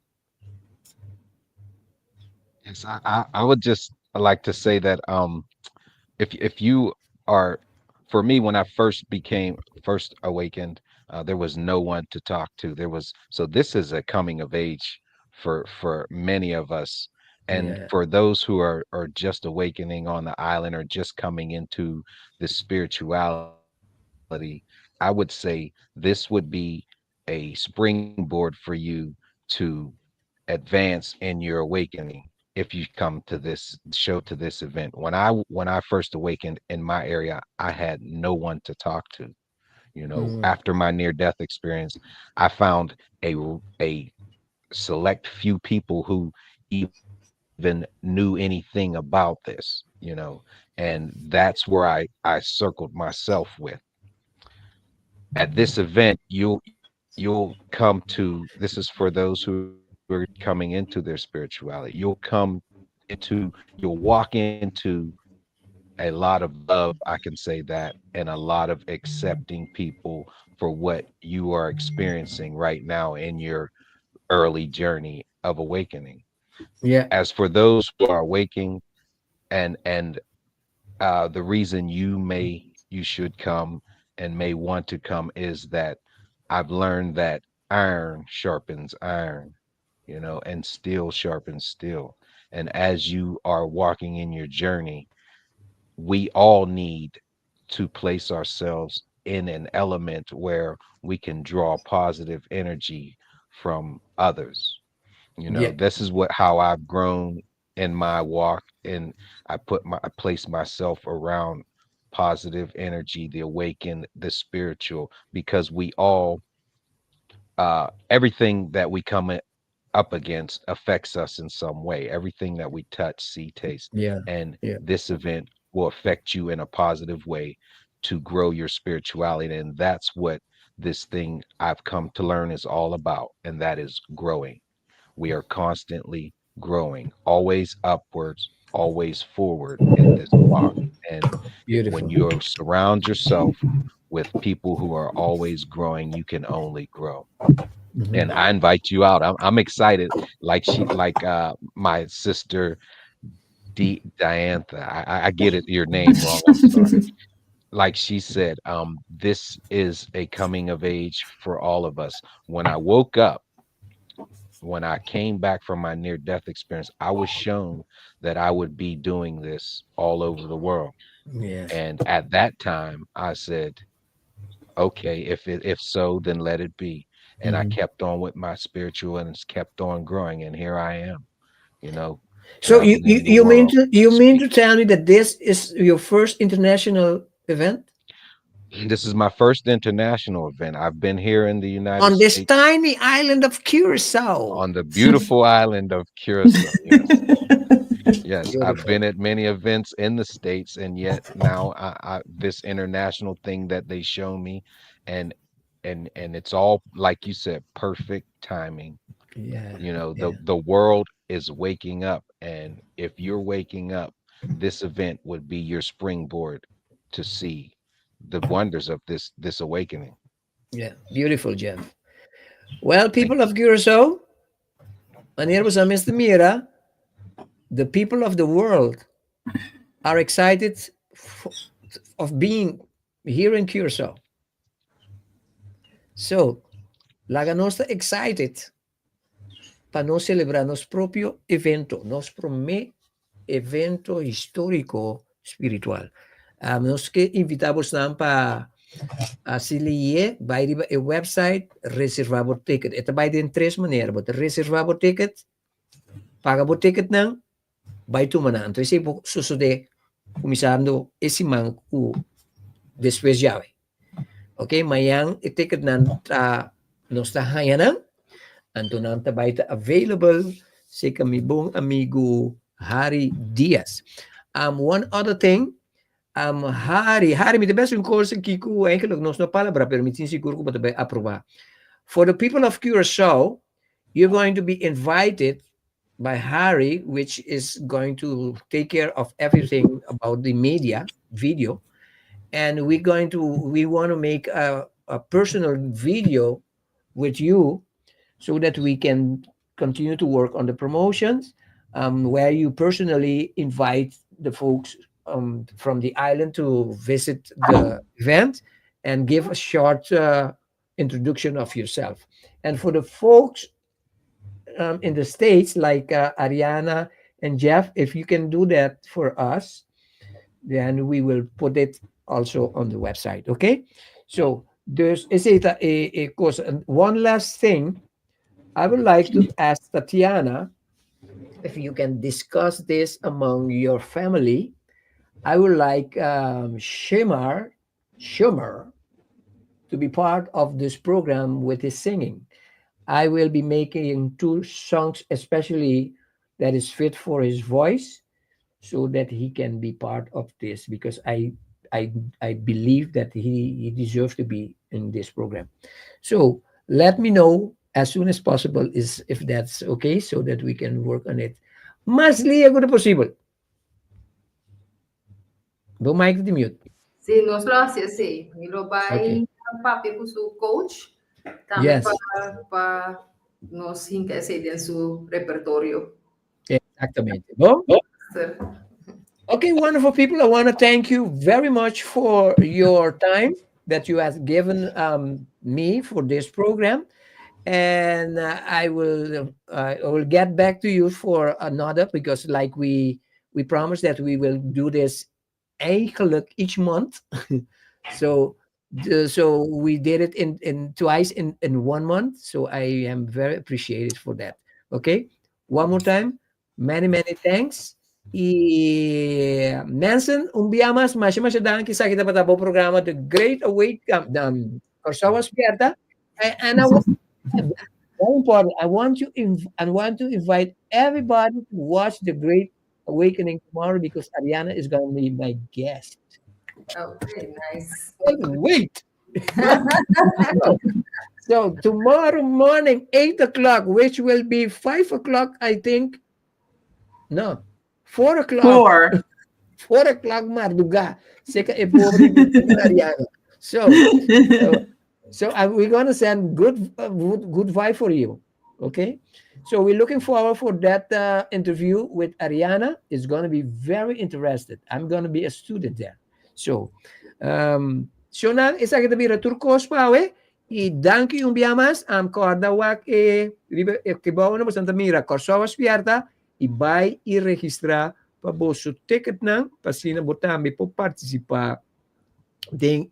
Yes, I would just like to say that if you are, for me, when I first awakened, there was no one to talk to. So this is a coming of age for many of us, and
Yeah.
for those who are just awakening on the island or just coming into this spirituality. I would say this would be a springboard for you to advance in your awakening if you come to this show, to this event. When I first awakened in my area, I had no one to talk to.
Mm.
After my near death experience, I found a select few people who even knew anything about this, and that's where I circled myself with. At this event, you'll come to, this is for those who are coming into their spirituality. You'll walk into a lot of love, I can say that, and a lot of accepting people for what you are experiencing right now in your early journey of awakening.
Yeah.
As for those who are awaking, and the reason you should come and may want to come is that I've learned that iron sharpens iron, and steel sharpens steel. And as you are walking in your journey, we all need to place ourselves in an element where we can draw positive energy from others.
Yeah.
This is how I've grown in my walk, and I place myself around positive energy, the awakened, the spiritual, because we all everything that we up against affects us in some way. Everything that we touch, see, taste,
Yeah.
and
Yeah.
this event will affect you in a positive way to grow your spirituality. And that's what this thing I've come to learn is all about, and that is growing. We are constantly growing, always upwards, always forward in this walk. And when
Beautiful.
you surround yourself with people who are always growing, you can only grow. And
Mhm.
I invite you out. I'm excited. Like my sister Diantha. I get it your name wrong. I'm sorry. Like she said, this is a coming of age for all of us. When I woke up, when I came back from my near death experience, I was shown that I would be doing this all over the world.
Yeah.
And at that time, I said, okay, if so, then let it be. And I
Mhm.
kept on with my spiritual and it's kept on growing. And here I am, you know,
So you, you
traveling the
you mean
world
to you mean
speak.
to tell me that this is your first international event?
This is my first international event. I've been here in the United
On this
States
tiny island of Curacao.
on the beautiful island of Curacao. Yes. Yes, I've
Beautiful.
been at many events in the States, and yet now this international thing that they show me, and and it's all like you said, perfect timing.
Yeah.
You know,
Yeah.
the world is waking up, and if you're waking up, this event would be your springboard to see the wonders of this awakening.
Yeah. Beautiful, Jeff. Well,
Thank
people
you.
of Curacao, wanneer we samen Mr. Mira, the people of the world are excited of being here in Curacao. So, laga nostra excited para nós celebrar nosso próprio evento, nosso promé evento histórico espiritual. Nós que invitamos para se ler, vai a website, reservar o ticket. Ito vai de três maneiras, but reservar o ticket, paga o ticket nang, vai tu manan. Então, esse susude, começando esse manco, depois já. Ok, mayan, o ticket nan, nós está hayanan, anto nan tabay available, sa kami bong amigo Harry Diaz. One other thing, Harry, me the best in course kiku eigenlijk nos no palabra, pero me tin siguro ko ba aproba. For the people of Curacao, you're going to be invited by Harry, which is going to take care of everything about the media, video, and we want to make a personal video with you so that we can continue to work on the promotions, where you personally invite the folks from the island to visit the event and give a short introduction of yourself. And for the folks in the States, like Ariana and Jeff, if you can do that for us, then we will put it also on the website. Okay? So there's a course. And one last thing, I would like to ask Tatiana if you can discuss this among your family. I would like Schumer to be part of this program with his singing. I will be making 2 songs, especially that is fit for his voice, so that he can be part of this, because I believe that he deserves to be in this program. So let me know as soon as possible if that's okay, so that we can work on it. Mas liya ko possible. Do mic the mute.
Sim, nós falamos assim, ele vai papi com o coach, também
Yes.
para nós encaixar dentro do repertório.
Exactamente. Bom? Okay, wonderful people. I want to thank you very much for your time that you have given me for this program. And I will get back to you for another, because like we promised that we will do this each month. so we did it in twice in 1 month. So I am very appreciated for that. Okay, one more time, many thanks. Mensen, umbiamas, masya sa kita patabo programa The Great Awakening, Korsou Spierta. And I want, very important, I want to invite everybody to watch The Great Awakening tomorrow, because Ariana is going to be my guest.
Okay, nice.
Wait. So tomorrow morning, 8 o'clock, which will be 5 o'clock, I think. No, 4 o'clock. 4 o'clock Marduga. Seka Ariana. So we're gonna send good vibe for you. Okay. So we're looking forward for that interview with Ariana. It's gonna be very interested. I'm gonna be a student there. So Shonan, isa kita bira Turkos pa we. I danki umbiamas am korda wak kibaw na mo Santa Mira Korsou Spierta. I-buy, i-registra para o ticket ng pasina botami po participar de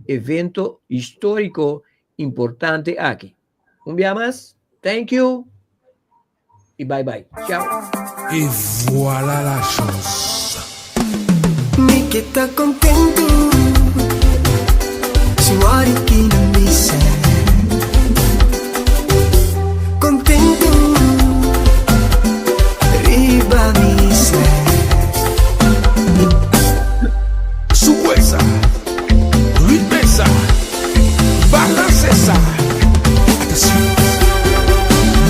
evento histórico importante aqui. Umbiamas, thank you e bye-bye. Ciao.
Et voilà la chose. Mi que está contento. hora que não me serve. Contento, riba me serve.
Sueza, ritmeza, balancesa.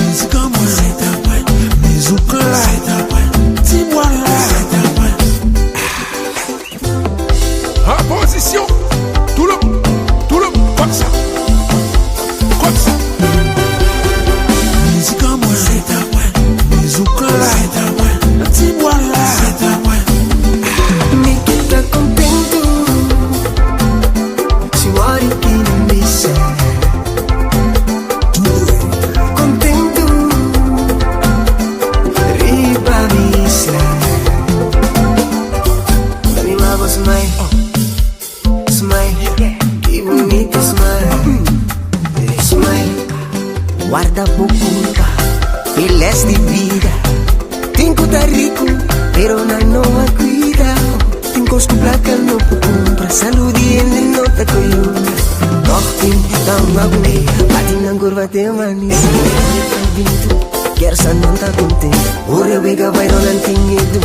Música mulher, música lá, Tijuana. A position, tout le comme ça, comme ça. Música mulher, música lá, Tijuana.
Me fica contento, se hora que não me serve. Contento, riba me serve. Dá-me uma voz, mãe. Smile, que bonita smile. Smile, guarda pouco, feliz de vida. Tengo tá rico, pero não cuida. Tengo os placa no compra, saúde ele não tá coiunda. Dortim, tá uma boneia, bate na curva tem uma nisso. Quer sa não tá contente, ora bega vai não tem medo.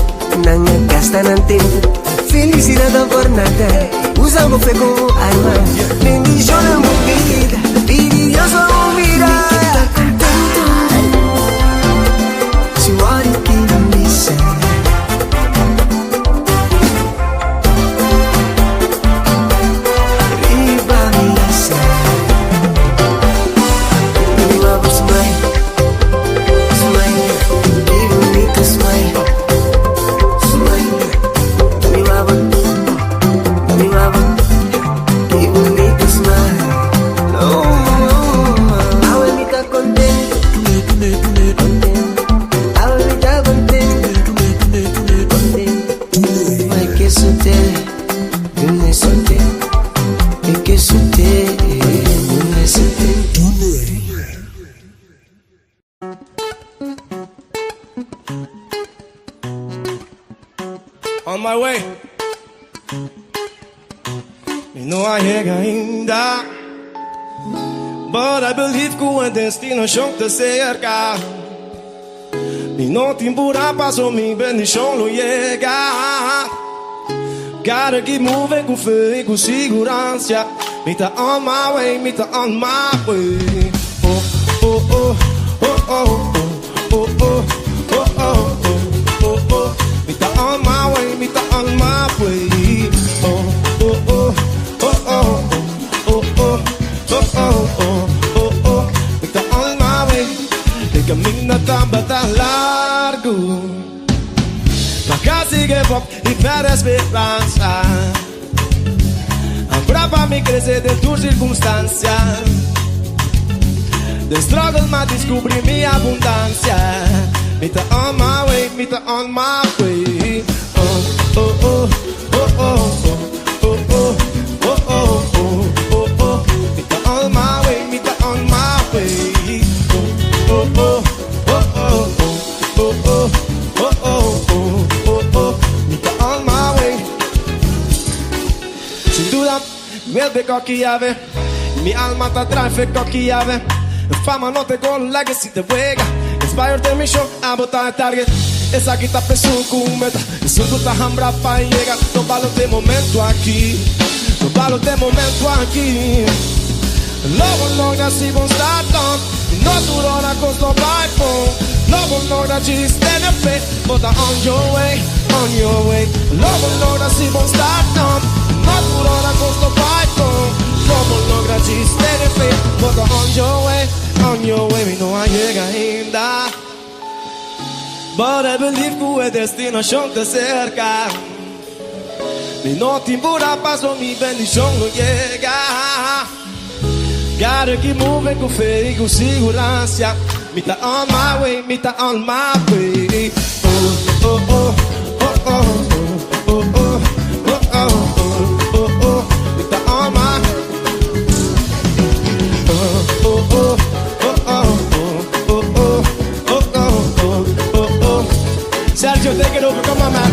Não gasta não tempo, felicidade por nada. Usa o fé como arma, bendición en mi vida, pide Dios a vida. Me queda contento, si hora que não me serve. Riba me serve. Me love smile, smile, que bonita smile, smile. Me love. Que bonito smile. Ahora me está contento, ahora me está contento, contento. Ay, que sucede, no es sucede, es que sucede, no es sucede.
On my way. Me não chega ainda, but I believe que o destino te cerca. Me não te embura, passo me bendição não chega. Gotta keep moving com fé e com segurança. Me tá on my way, me tá on my way. Oh, oh, oh, oh, oh, oh, oh, oh, oh, oh, oh, oh. Me tá on my way, me tá on my way. Oh, oh, oh. Está on my way. El camino tan largo, mas casi que pop y perde esperanza. Habrá para mí crecer de tus circunstancias. The struggle me descubrí mi abundancia. Me está on my way, me está on my way. Oh, oh, oh, oh, oh, oh. Vuelve coquillave, mi alma te atrae fe coquillave. Fama no te colega si te juega. Inspire de mi show, a botar el target. Esa que está pensando con meta. Eso tú estás hambra para llegar. No valo de momento aquí. No valo de momento aquí. Logo logra si bon start on. No duro na costo by phone. Logo logra ci stand up it. But on your way, on your way. Logo logra si bon start on. No duro na costo by phone. Logo logra ci stand up it. But on your way, on your way. Mi no llega ainda. But I believe que o destino te cerca. Mi no te embura, paso mi bendición no llega. Gotta keep moving com fé e com segurança. Me tá on my way, me tá on my way. Oh, oh, oh, oh, oh, oh, oh, oh, oh, oh, oh. Me tá on my. Oh, oh, oh, oh, oh, oh, oh, oh, oh, oh, oh. Sergio, take it over, come on, man.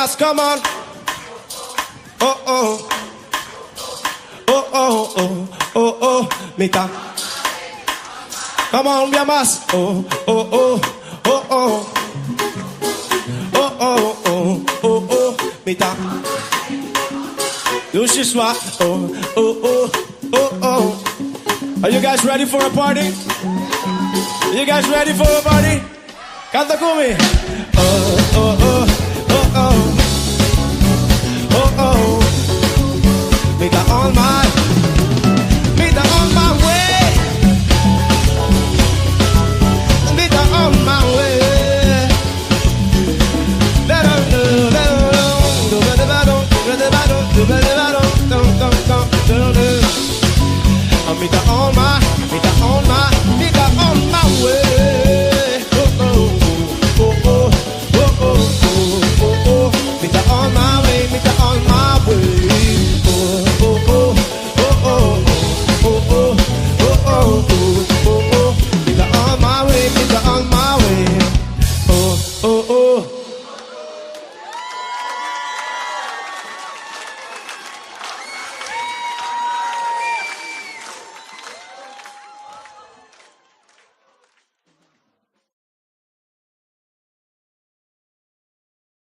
más, come on. Oh, oh. Oh, oh, oh, oh, oh, mitad. Come on, bien más. Oh, oh, oh, oh, oh. Oh, oh, oh, oh, oh, mitad. Do she swap? Oh, oh, oh, oh, oh. Are you guys ready for a party? Are you guys ready for a party? Canta con me. Oh, oh, oh.